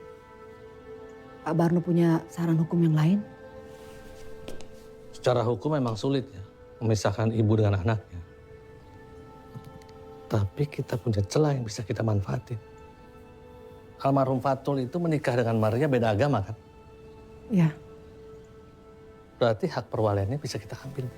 Pak Barno punya saran hukum yang lain? Secara hukum memang sulit ya, memisahkan ibu dengan anaknya. Tapi kita punya celah yang bisa kita manfaatin. Almarhum Fatul itu menikah dengan Maria beda agama kan? Ya. Berarti hak perwaliannya bisa kita ambil.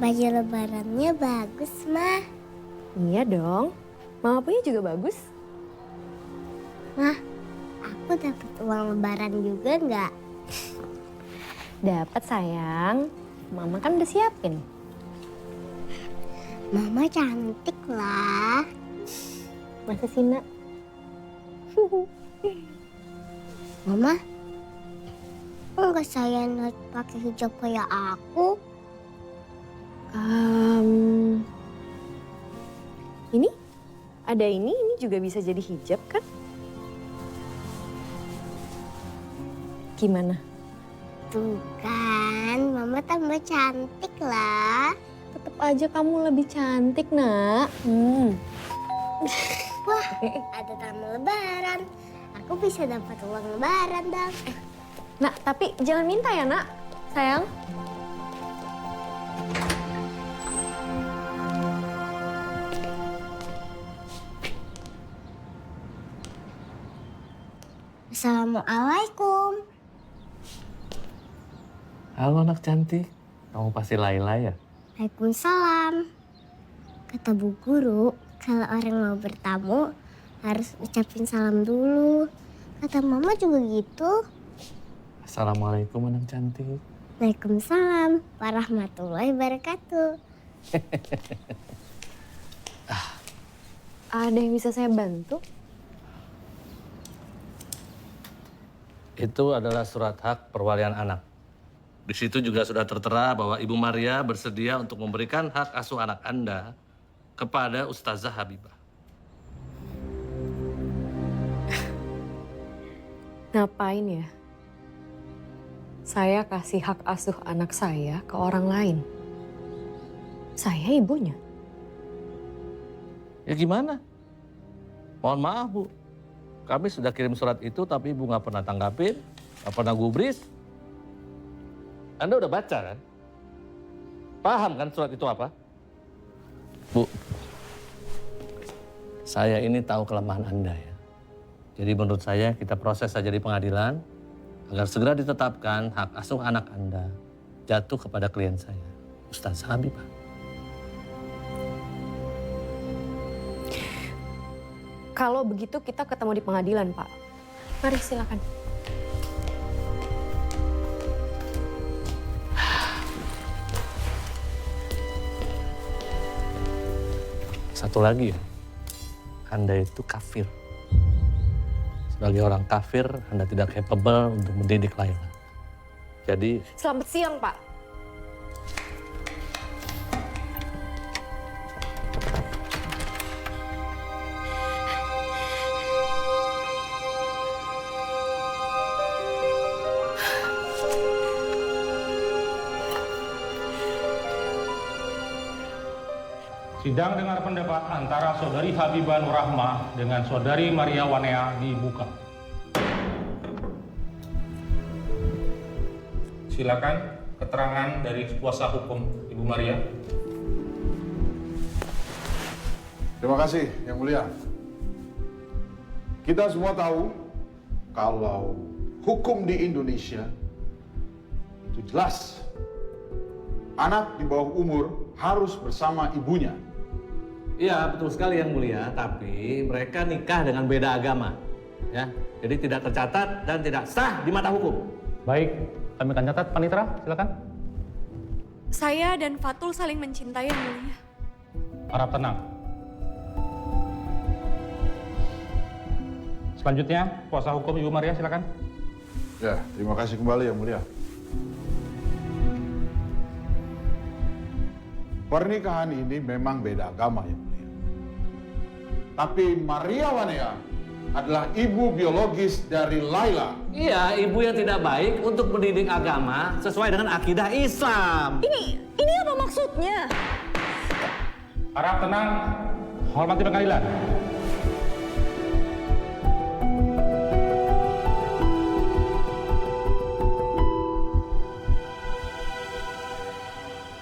Baju lebarannya bagus, Ma. Iya dong. Mama punya juga bagus. Ma, aku dapat uang lebaran juga nggak? Dapat sayang. Mama kan udah siapin. Mama cantik lah. Masa sih, Nak? Mama, enggak saya naik pakai hijab kayak aku? Ini? Ada ini juga bisa jadi hijab kan? Gimana? Tuh kan, Mama tambah cantik lah. Tetap aja kamu lebih cantik, Nak. Wah, ada tamu lebaran. Aku bisa dapat uang lebaran dong. Nak, tapi jangan minta ya, Nak. Sayang? Assalamualaikum. Halo anak cantik, kamu pasti Laila ya? Waalaikumsalam. Kata Bu Guru, kalau orang mau bertamu harus ucapin salam dulu. Kata Mama juga gitu. Assalamualaikum anak cantik. Waalaikumsalam warahmatullahi wabarakatuh. Ada yang bisa saya bantu? Itu adalah surat hak perwalian anak. Di situ juga sudah tertera bahwa Ibu Maria bersedia untuk memberikan hak asuh anak Anda kepada Ustazah Habibah. Ngapain ya? Saya kasih hak asuh anak saya ke orang lain. Saya ibunya. Ya gimana? Mohon maaf Bu, kami sudah kirim surat itu tapi Ibu nggak pernah tanggapin, nggak pernah gubris. Anda udah baca kan? Paham kan surat itu apa? Bu, saya ini tahu kelemahan Anda ya. Jadi menurut saya kita proses saja di pengadilan agar segera ditetapkan hak asuh anak Anda jatuh kepada klien saya, Ustazah Habibah. Kalau begitu kita ketemu di pengadilan, Pak. Mari silakan. Satu lagi ya, Anda itu kafir. Sebagai orang kafir, Anda tidak capable untuk mendidik Laila. Jadi... Selamat siang, Pak. Sidang dengar pendapat antara Saudari Habibah Nur Rahmah dengan Saudari Maria Wanea dibuka. Silakan keterangan dari kuasa hukum Ibu Maria. Terima kasih, Yang Mulia. Kita semua tahu kalau hukum di Indonesia itu jelas. Anak di bawah umur harus bersama ibunya. Iya, betul sekali Yang Mulia, tapi mereka nikah dengan beda agama. Ya, jadi tidak tercatat dan tidak sah di mata hukum. Baik, kami akan catat. Panitera, silakan. Saya dan Fatul saling mencintai, Yang Mulia. Harap tenang. Selanjutnya, kuasa hukum Ibu Maria, silakan. Ya, terima kasih kembali Yang Mulia. Pernikahan ini memang beda agama Yang Mulia. Tapi Maria Wanea adalah ibu biologis dari Laila. Iya, ibu yang tidak baik untuk mendidik agama sesuai dengan akidah Islam. Ini apa maksudnya? Harap tenang, hormati pengadilan.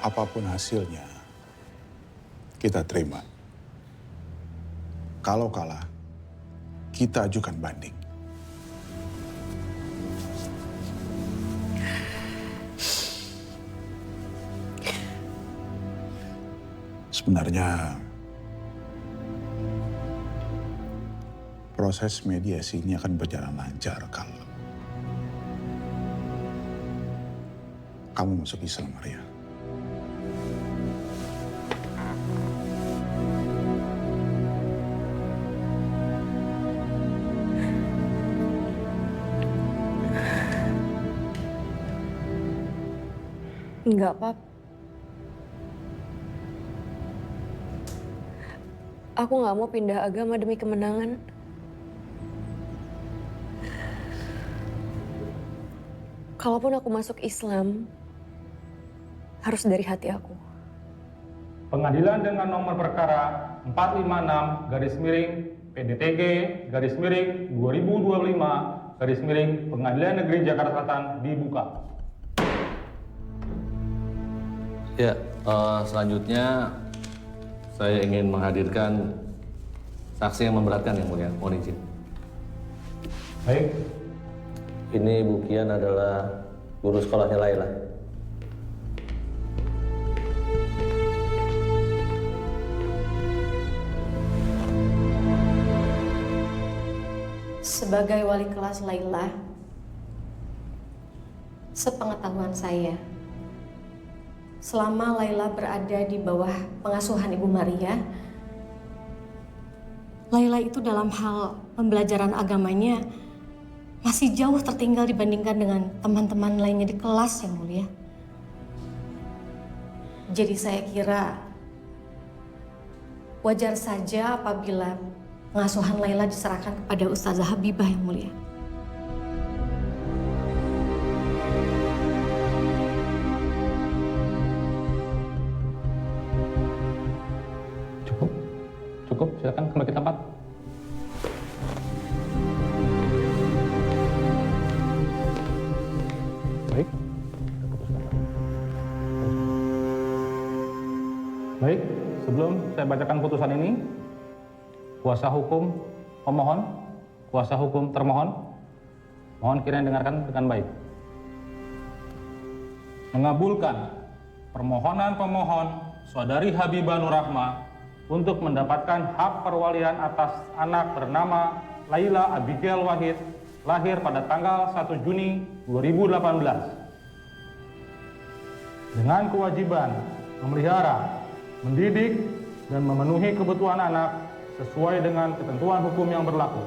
Apapun hasilnya, kita terima. Kalau kalah, kita ajukan banding. Sebenarnya, proses mediasi ini akan berjalan lancar kalau kamu masuk Islam, Maria. Enggak, Pap. Aku nggak mau pindah agama demi kemenangan. Kalaupun aku masuk Islam, harus dari hati aku. Pengadilan dengan nomor perkara 456-PDTG-2025-Pengadilan Negeri Jakarta Selatan dibuka. Ya, selanjutnya saya ingin menghadirkan saksi yang memberatkan yang mulia. Mohon izin. Baik. Ini Bu Kian adalah guru sekolahnya Laila. Sebagai wali kelas Laila, sepengetahuan saya, selama Laila berada di bawah pengasuhan Ibu Maria, Laila itu dalam hal pembelajaran agamanya masih jauh tertinggal dibandingkan dengan teman-teman lainnya di kelas, Yang Mulia. Jadi saya kira wajar saja apabila pengasuhan Laila diserahkan kepada Ustazah Habibah, Yang Mulia. Cukup, silakan kembali ke tempat. Baik. Baik, sebelum saya bacakan putusan ini, kuasa hukum pemohon, kuasa hukum termohon, mohon kiranya dengarkan dengan baik. Mengabulkan permohonan pemohon Saudari Habibah Nur Rahmah untuk mendapatkan hak perwalian atas anak bernama Laila Abigail Wahid, lahir pada tanggal 1 Juni 2018. Dengan kewajiban memelihara, mendidik, dan memenuhi kebutuhan anak sesuai dengan ketentuan hukum yang berlaku.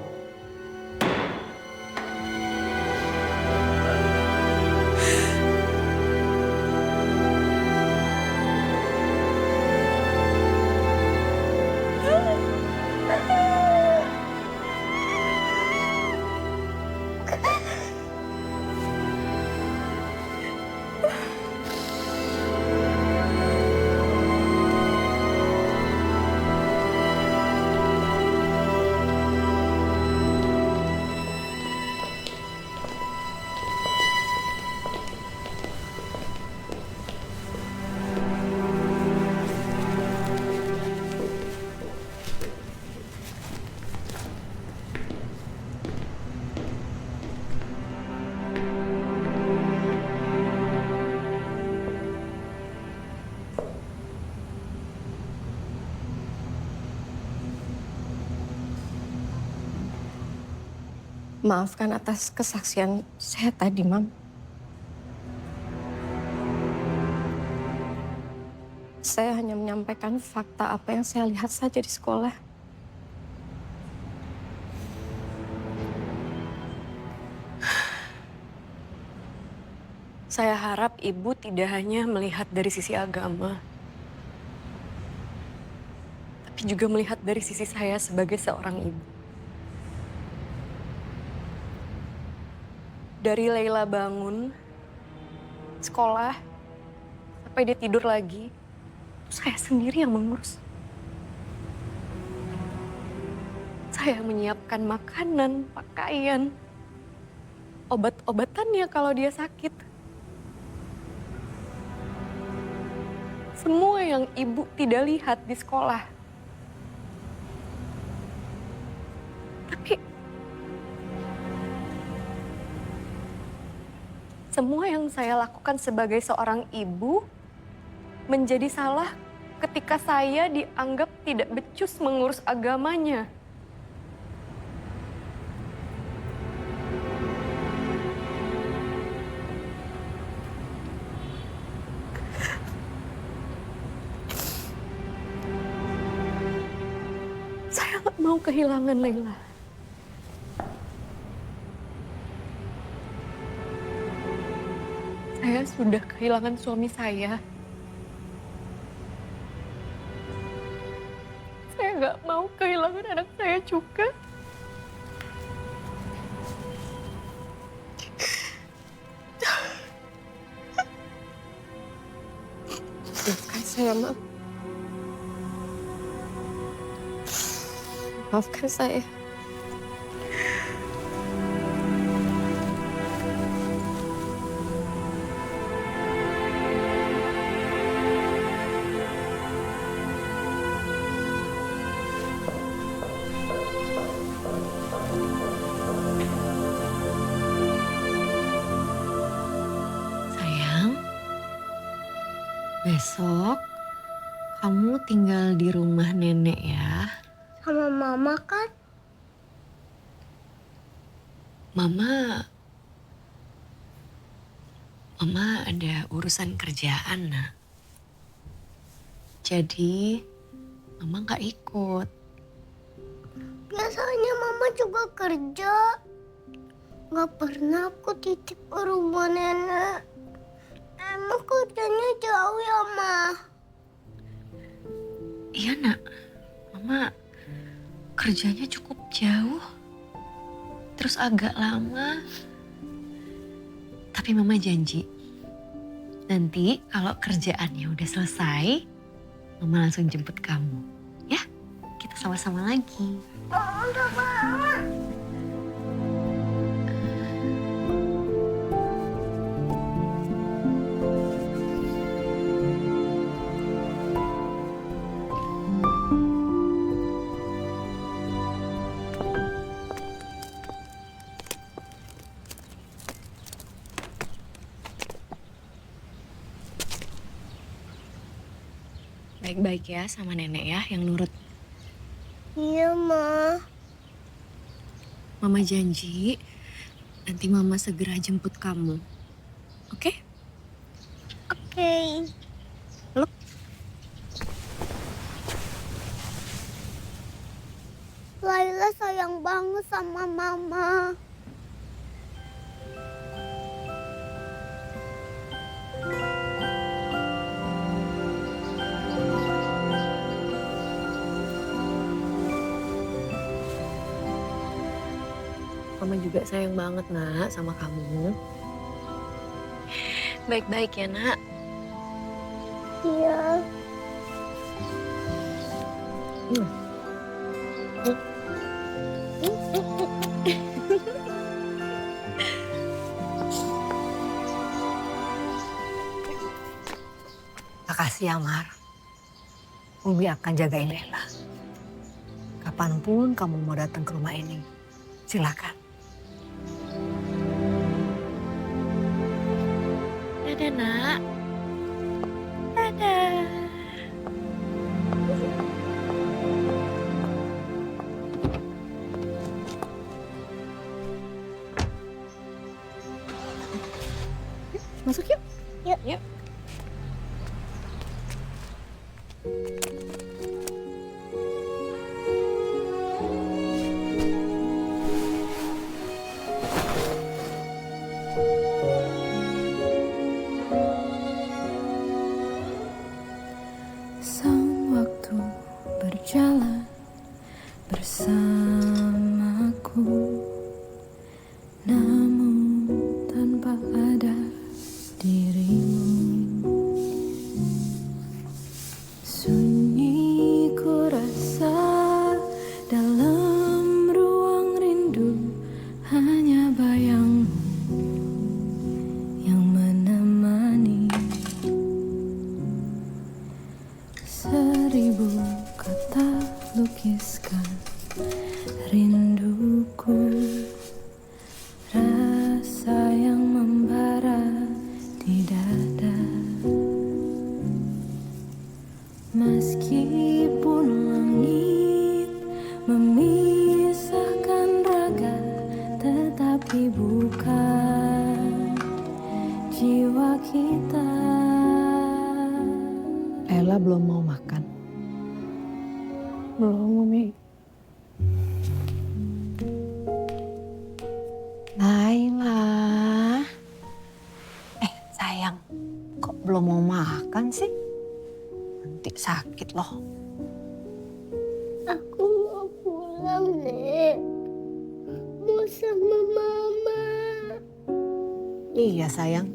Maafkan atas kesaksian saya tadi, Mam. Saya hanya menyampaikan fakta apa yang saya lihat saja di sekolah. Saya harap Ibu tidak hanya melihat dari sisi agama, tapi juga melihat dari sisi saya sebagai seorang ibu. Dari Laila bangun, sekolah, sampai dia tidur lagi, saya sendiri yang mengurus. Saya menyiapkan makanan, pakaian, obat-obatannya kalau dia sakit. Semua yang Ibu tidak lihat di sekolah. Tapi semua yang saya lakukan sebagai seorang ibu menjadi salah ketika saya dianggap tidak becus mengurus agamanya. Saya nggak mau kehilangan Laila. Saya sudah kehilangan suami saya. Saya nggak mau kehilangan anak saya juga. Maafkan saya, Mam. Maafkan saya. Besok kamu tinggal di rumah nenek ya. Sama mama kan? Mama ada urusan kerjaan, Nak. Jadi Mama nggak ikut. Biasanya mama juga kerja. Nggak pernah aku titip ke rumah nenek. Emang kerjanya jauh ya, Ma? Iya, Nak. Mama kerjanya cukup jauh. Terus agak lama. Tapi Mama janji, nanti kalau kerjaannya udah selesai, Mama langsung jemput kamu. Ya, kita sama-sama lagi. Udah banget. Baik-baik ya sama nenek ya yang nurut. Iya, Ma. Mama janji nanti Mama segera jemput kamu. Oke? Oke. Laila sayang banget sama Mama. Mama juga sayang banget, Nak, sama kamu. Baik-baik ya, Nak. Iya. Makasih ya, Mar. Umi akan jagain Lela. Kapanpun kamu mau datang ke rumah ini, silakan. Dadah, Nak. Dadah. Masuk yuk. Yuk. Yuk. Sang waktu berjalan bersamaku, namun tanpa ada dirimu. Sunyi ku rasa dalam ruang rindu, hanya bayangmu yang menemani. Seribu kata lukiskan rinduku, rasa yang membara di dada. Meskipun langit memisahkan raga, tetapi bukan jiwa kita. Lela belum mau makan. Belum, Umi. Laila. Sayang, kok belum mau makan sih? Nanti sakit loh. Aku mau pulang, Nek. Mau sama Mama. Iya sayang,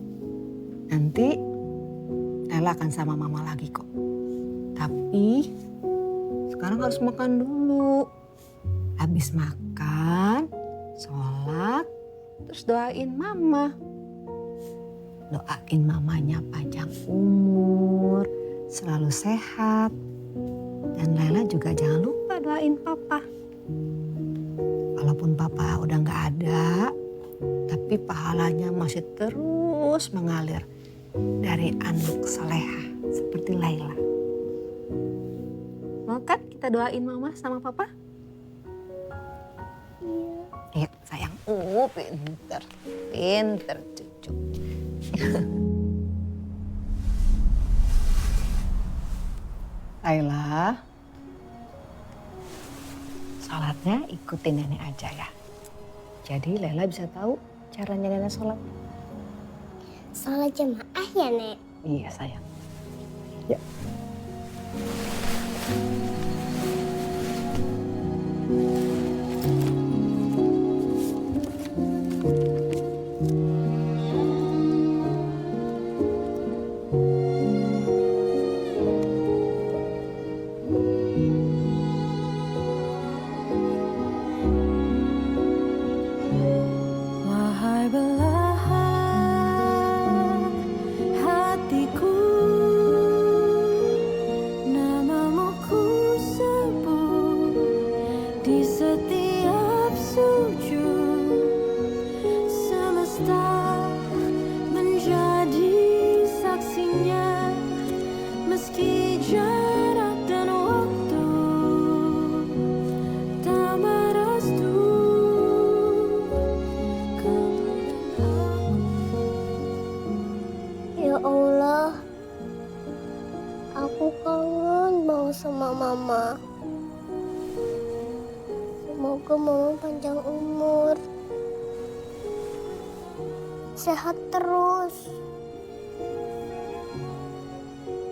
nanti Lela akan sama Mama lagi kok. Tapi sekarang harus makan dulu. Habis makan, sholat, terus doain Mama. Doain mamanya panjang umur, selalu sehat. Dan Lela juga jangan lupa doain Papa. Walaupun Papa udah nggak ada, tapi pahalanya masih terus mengalir dari anak soleha seperti Laila. Mau kan kita doain mama sama papa? Iya. Sayang. Pinter. Pinter cucu. Laila, sholatnya ikutin nenek aja ya. Jadi Laila bisa tahu caranya nenek sholat. Sholat jemaah ya, Nek? Iya sayang. Ya. Wahai belahan hatiku, namamu ku sebut di setiap sujud. Semesta menjadi saksinya, meski jarak dan waktu tak merestu. Ya Allah, aku kangen banget sama mama. Semoga mama panjang umur, sehat terus.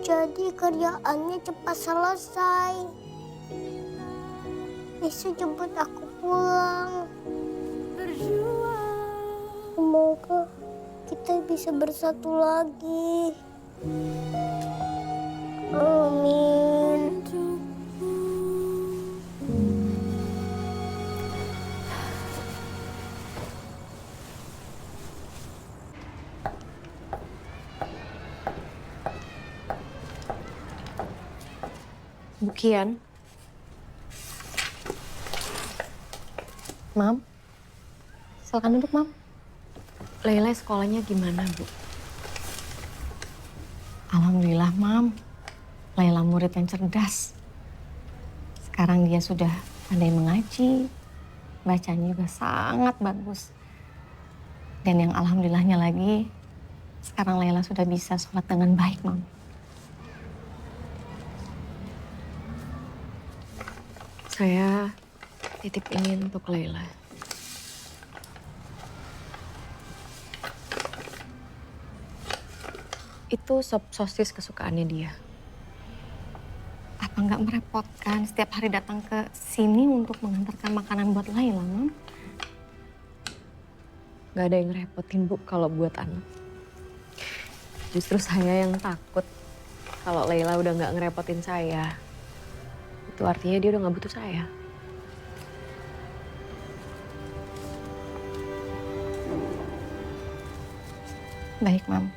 Jadi kerjaannya cepat selesai. Besok jemput aku pulang. Semoga kita bisa bersatu lagi. Amin. Bukian. Mam. Silakan duduk, Mam. Laila sekolahnya gimana, Bu? Alhamdulillah, Mam. Laila murid yang cerdas. Sekarang dia sudah pandai mengaji. Bacanya juga sangat bagus. Dan yang alhamdulillahnya lagi, sekarang Laila sudah bisa sholat dengan baik, Mam. Saya titip ini untuk Laila. Itu sop sosis kesukaannya dia. Apa nggak merepotkan setiap hari datang ke sini untuk mengantarkan makanan buat Laila, Mam? Nggak ada yang ngerepotin, Bu, kalau buat anak. Justru saya yang takut kalau Laila udah nggak ngerepotin saya. Itu artinya dia udah nggak butuh saya. Baik, Mam.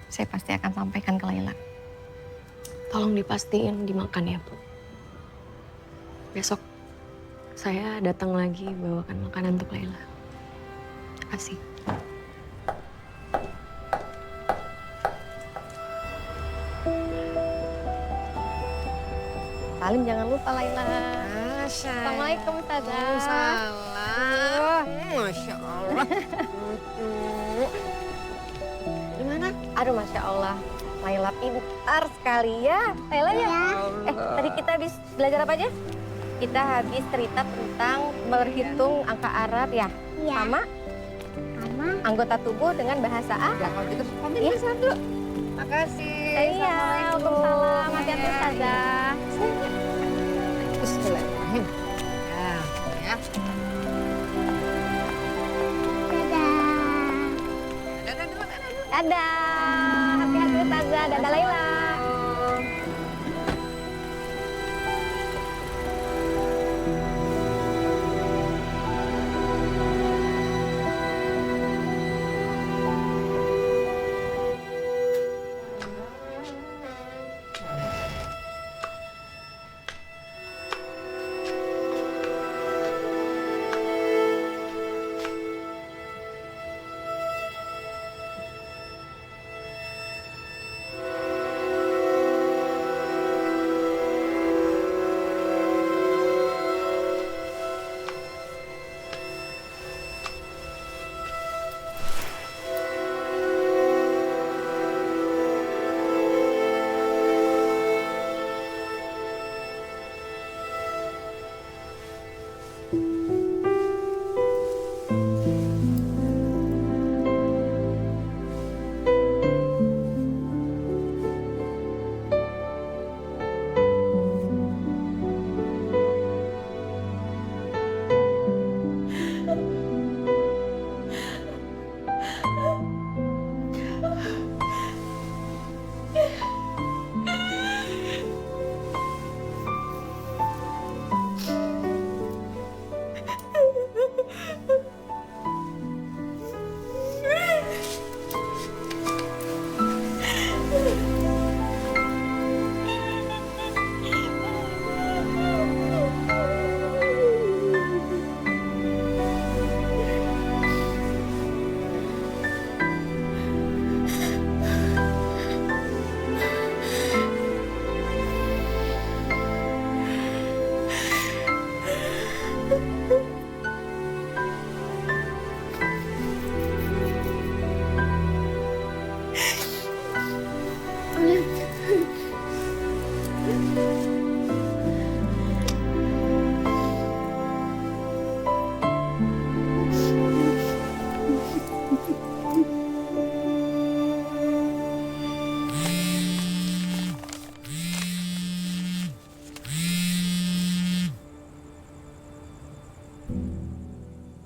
Saya pasti akan sampaikan ke Laila. Tolong dipastiin dimakan ya, Bu. Besok saya datang lagi bawakan makanan untuk Laila. Terima kasih. Salim jangan lupa Laila. Assalamualaikum Ustazah. Waalaikumsalam. Masya Allah. Gimana? Aduh, Masya Allah. Laila pintar sekali ya. Laila ya? Tadi kita habis belajar apa aja? Kita habis cerita tentang berhitung angka Arab ya? Sama? Anggota tubuh dengan bahasa Arab. Ya, kalau gitu pamit ya, Sandu. Makasih. Iya, waalaikumsalam. Hati-hati Ustazah. Bismillahirrahmanirrahim. Ya. Dadah. Hati-hati Ustazah. Dadah Laila.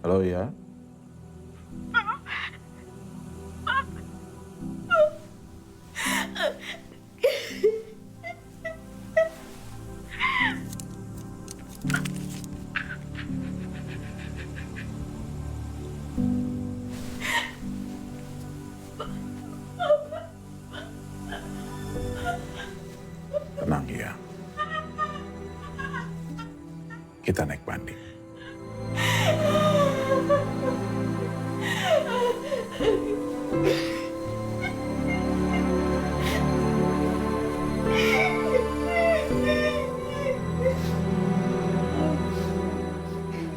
Halo ya. Tenang ya. Kita naik banding.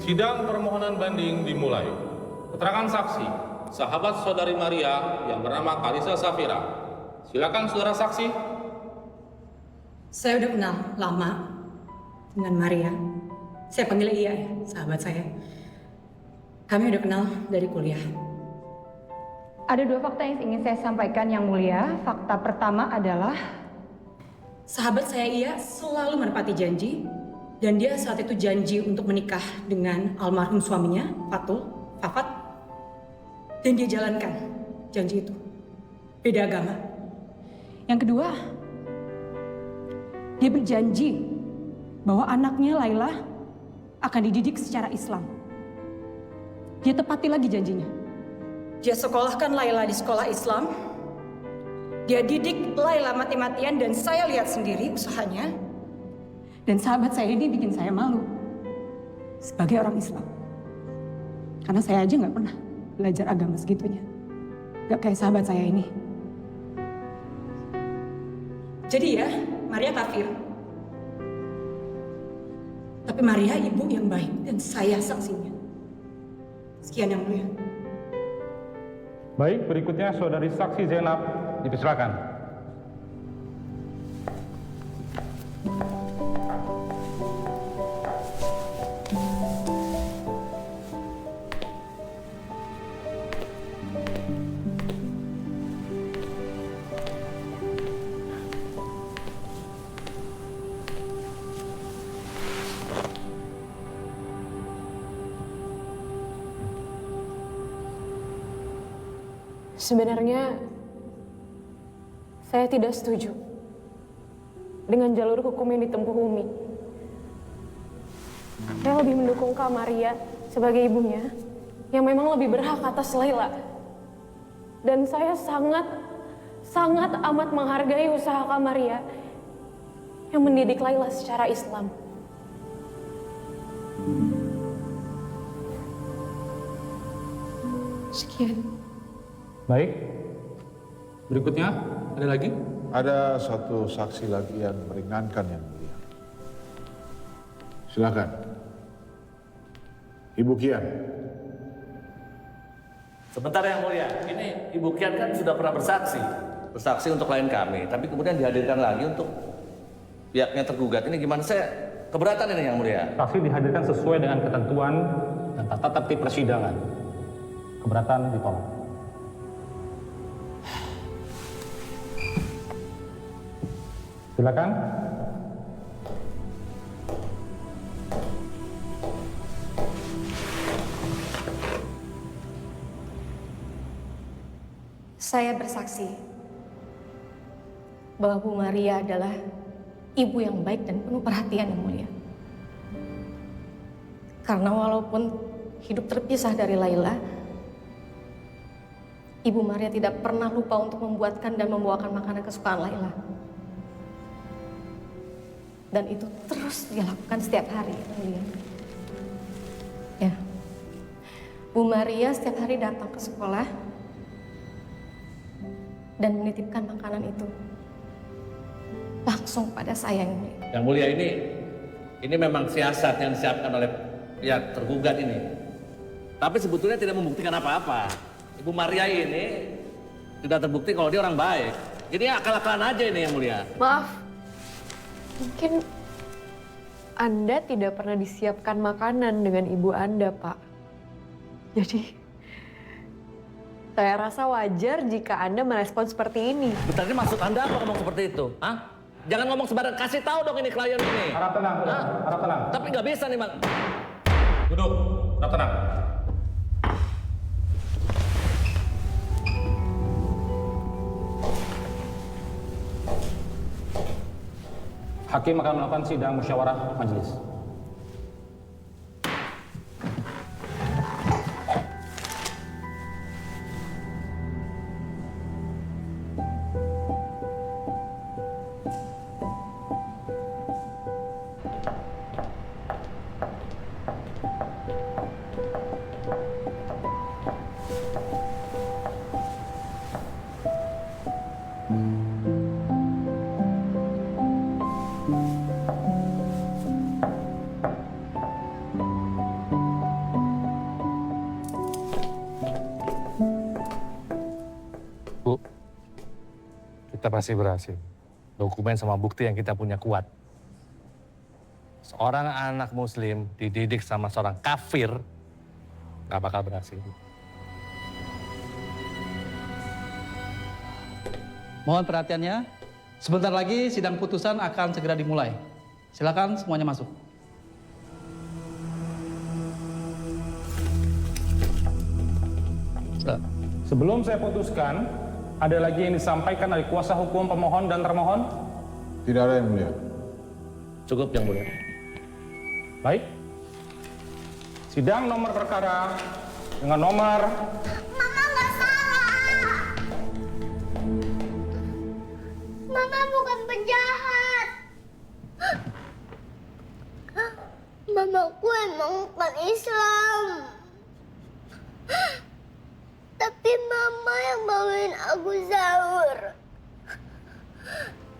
Sidang permohonan banding dimulai. Keterangan saksi, sahabat saudari Maria yang bernama Kalisa Safira. Silakan saudara saksi. Saya udah kenal lama dengan Maria. Saya panggil Iya ya, sahabat saya. Kami udah kenal dari kuliah. Ada 2 fakta yang ingin saya sampaikan yang mulia. Fakta pertama adalah Sahabat saya Iya selalu menepati janji. Dan dia saat itu janji untuk menikah dengan almarhum suaminya, Fafat. Dan dia jalankan janji itu. Beda agama. Yang kedua, dia berjanji bahwa anaknya Laila akan dididik secara Islam. Dia tepati lagi janjinya. Dia sekolahkan Laila di sekolah Islam. Dia didik Laila mati-matian dan saya lihat sendiri usahanya. Dan sahabat saya ini bikin saya malu sebagai orang Islam. Karena saya aja nggak pernah belajar agama segitunya. Nggak kayak sahabat saya ini. Jadi ya, Maria kafir. Tapi Maria ibu yang baik dan saya saksinya. Sekian yang mulia. Baik, berikutnya saudari saksi Zainab dipersilakan. Sebenarnya saya tidak setuju dengan jalur hukum yang ditempuh Umi. Saya lebih mendukung Kak Maria sebagai ibunya yang memang lebih berhak atas Laila. Dan saya sangat amat menghargai usaha Kak Maria yang mendidik Laila secara Islam. Sekian. Baik, berikutnya ada lagi? Ada satu saksi lagi yang meringankan yang mulia. Silakan. Ibu Kian. Sebentar yang mulia, ini Ibu Kian kan sudah pernah bersaksi untuk klien kami, tapi kemudian dihadirkan lagi untuk pihaknya tergugat. Ini gimana, saya keberatan ini yang mulia. Saksi dihadirkan sesuai dengan ketentuan dan tata tertib persidangan. Keberatan ditolak. Silakan. Saya bersaksi bahwa Bu Maria adalah ibu yang baik dan penuh perhatian yang mulia. Karena walaupun hidup terpisah dari Laila, Ibu Maria tidak pernah lupa untuk membuatkan dan membawakan makanan kesukaan Laila. Dan itu terus dilakukan setiap hari, yang mulia. Ya, Bu Maria setiap hari datang ke sekolah dan menitipkan makanan itu langsung pada saya, yang mulia. Yang mulia, ini memang siasat yang disiapkan oleh pihak tergugat ini. Tapi sebetulnya tidak membuktikan apa-apa. Ibu Maria ini tidak terbukti kalau dia orang baik. Jadi akal-akalan aja ini yang mulia. Maaf, Mungkin Anda tidak pernah disiapkan makanan dengan ibu Anda, Pak. Jadi, saya rasa wajar jika Anda merespon seperti ini. Bentar, ini maksud Anda apa ngomong seperti itu? Hah? Jangan ngomong sembarang, kasih tahu dong ini klien ini. Harap tenang, harap tenang. Tapi nggak bisa nih, Bang. Duduk, harap tenang. Hakim akan melakukan sidang musyawarah majelis. Bu, kita pasti berhasil. Dokumen sama bukti yang kita punya kuat. Seorang anak muslim dididik sama seorang kafir, gak bakal berhasil. Mohon perhatiannya, sebentar lagi sidang putusan akan segera dimulai. Silakan semuanya masuk. Sebelum saya putuskan, ada lagi yang disampaikan dari kuasa hukum pemohon dan termohon? Tidak ada yang mulia. Cukup yang mulia. Baik. Sidang nomor perkara dengan nomor... Mama nggak salah. Mama bukan penjahat. Mamaku emang bukan Islam. Tapi mama yang bawain aku sahur.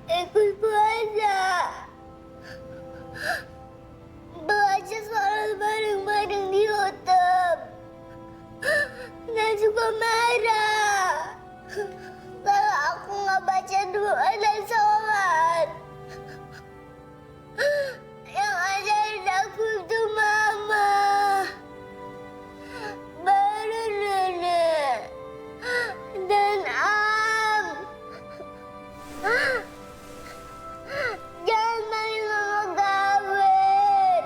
Ikut puasa. Belajar sholat bareng-bareng di YouTube. Dan suka marah kalau aku nggak baca doa dan sholat. Yang ajarin aku itu mama. Baru nenek dan Am. Jangan main mama kafir.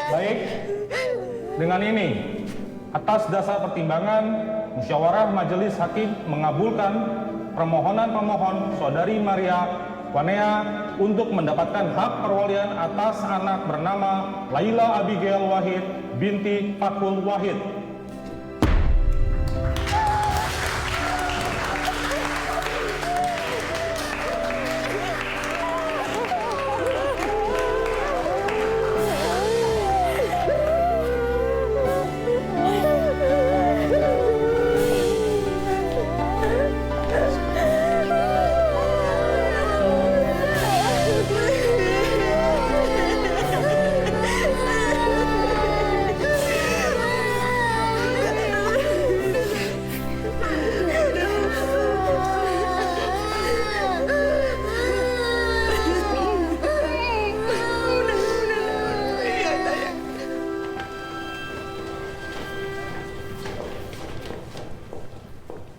Baik, dengan ini, atas dasar pertimbangan, musyawarah majelis hakim mengabulkan permohonan pemohon Saudari Maria Wanea untuk mendapatkan hak perwalian atas anak bernama Laila Abigail Wahid binti Fakul Wahid.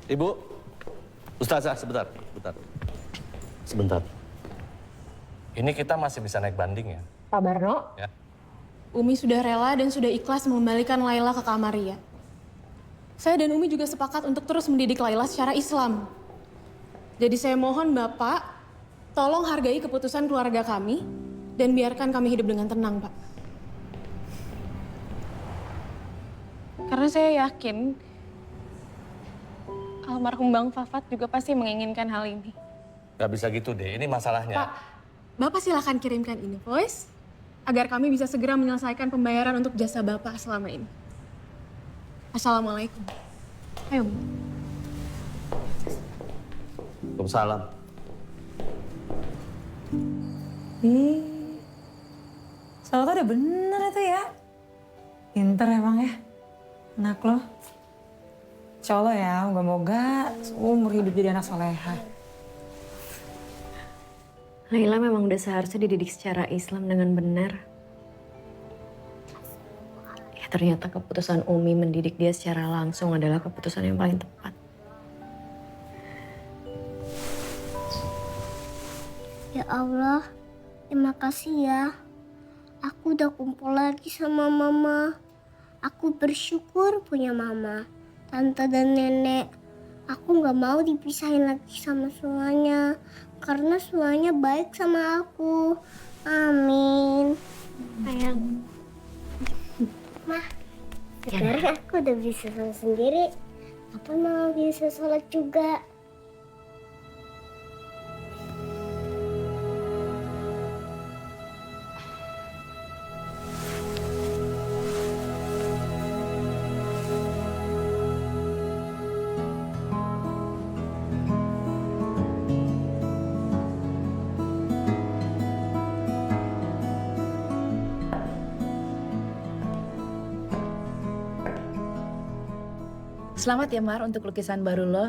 Ibu, Ustazah, sebentar. Sebentar. Ini kita masih bisa naik banding ya? Pak Barno, Ya. Umi sudah rela dan sudah ikhlas mengembalikan Laila ke Kamaria. Saya dan Umi juga sepakat untuk terus mendidik Laila secara Islam. Jadi saya mohon Bapak, tolong hargai keputusan keluarga kami dan biarkan kami hidup dengan tenang, Pak. Karena saya yakin almarhum Bang Fafat juga pasti menginginkan hal ini. Gak bisa gitu deh, ini masalahnya. Pak, Bapak silakan kirimkan invoice agar kami bisa segera menyelesaikan pembayaran untuk jasa Bapak selama ini. Assalamualaikum. Ayo. Waalaikumsalam. Salto udah bener itu ya. Pinter emang ya, anak lo. Insya Allah ya, moga-moga seumur hidup jadi anak soleha. Laila memang udah seharusnya dididik secara Islam dengan benar. Ya ternyata keputusan Umi mendidik dia secara langsung adalah keputusan yang paling tepat. Ya Allah, terima kasih ya. Aku udah kumpul lagi sama mama. Aku bersyukur punya mama, tante dan nenek. Aku gak mau dipisahin lagi sama semuanya. Karena semuanya baik sama aku. Amin. Sayang. Ma, sekarang aku udah bisa sholat sendiri. Apa mama bisa sholat juga? Selamat ya Mar untuk lukisan baru lo.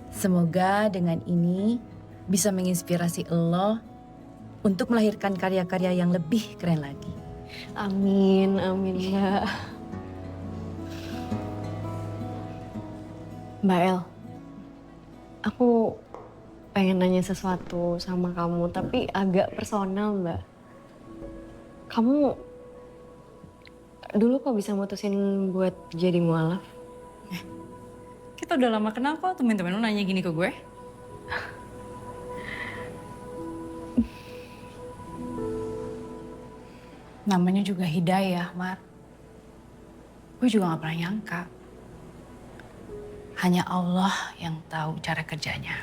Semoga dengan ini bisa menginspirasi lo untuk melahirkan karya-karya yang lebih keren lagi. Amin, amin Mbak. Mbak El, aku pengen nanya sesuatu sama kamu, tapi agak personal Mbak. Kamu dulu kok bisa mutusin buat jadi mualaf? Kita udah lama kenal kok, temen-temen lo nanya gini ke gue. Namanya juga hidayah, Mar. Gue juga gak pernah nyangka. Hanya Allah yang tahu cara kerjanya.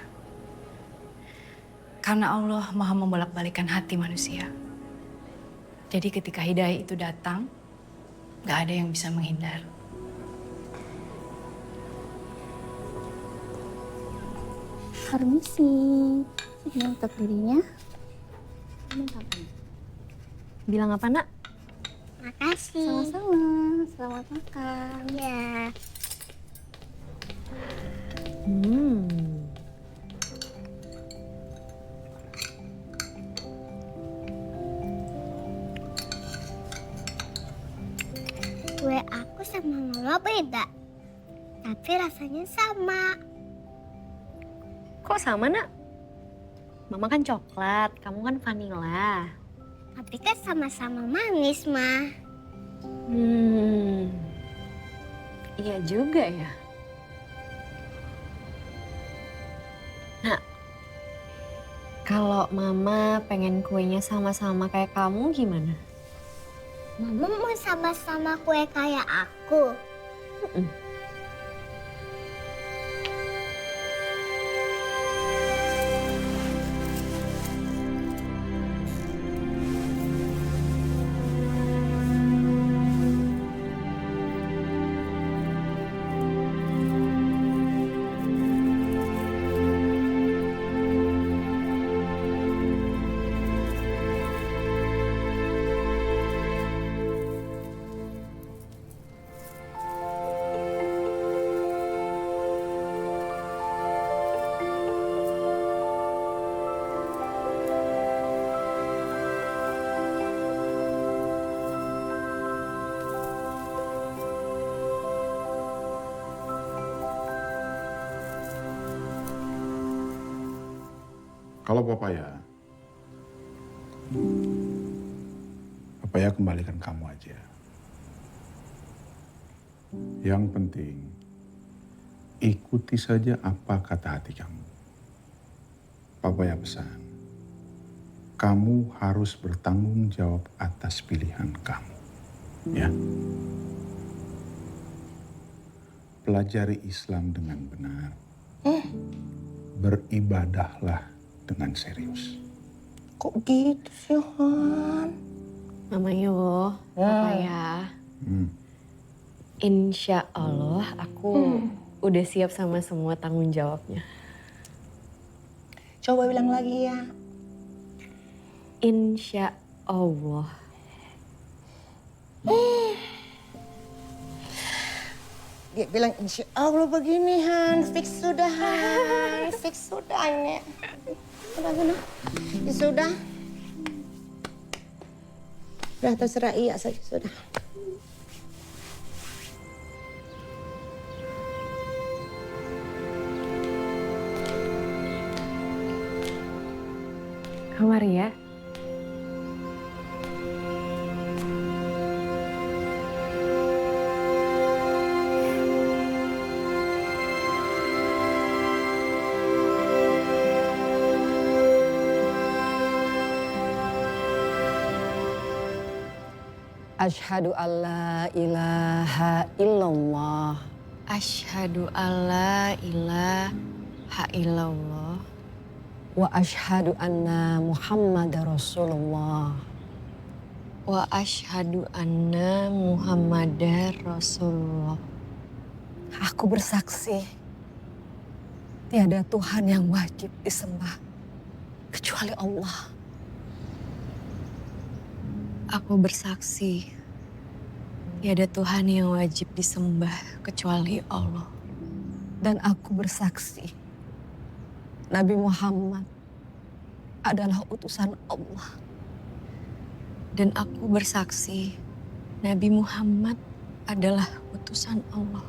Karena Allah maha membolak-balikan hati manusia. Jadi ketika hidayah itu datang, gak ada yang bisa menghindar. Permisi, ini untuk dirinya. Bilang apa nak? Makasih. Sama-sama, selamat makan. Ya. Kue aku sama mama beda, tapi rasanya sama. Kok sama nak? Mama kan coklat, kamu kan vanila. Tapi kan sama-sama manis, Ma. Iya juga ya. Nah, kalau Mama pengen kuenya sama-sama kayak kamu gimana? Mama mau sama-sama kue kayak aku. Kalau Papaya kembalikan kamu aja. Yang penting, ikuti saja apa kata hati kamu. Papaya pesan, kamu harus bertanggung jawab atas pilihan kamu. Ya. pelajari Islam dengan benar. Beribadahlah dengan serius. Kok gitu sih, Han? Mama Yo, Papa ya. Insya Allah aku udah siap sama semua tanggung jawabnya. Coba bilang lagi ya. Insya Allah. Dia bilang insya Allah begini, Han. Fix sudah, Han. Fix sudah, ini. Sudah. Ya, sudah. Sudah terserah iya saja, sudah. Kamar ya. Asyhadu alla ilaha illallah. Asyhadu alla ilaha illallah. Wa asyhadu anna Muhammadar Rasulullah. Wa asyhadu anna Muhammadar Rasulullah. Aku bersaksi, tiada Tuhan yang wajib disembah kecuali Allah. Aku bersaksi, tiada Tuhan yang wajib disembah kecuali Allah. Dan aku bersaksi, Nabi Muhammad adalah utusan Allah. Dan aku bersaksi, Nabi Muhammad adalah utusan Allah.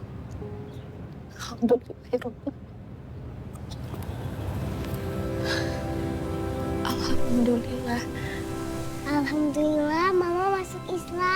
Alhamdulillah, Mama masuk Islam.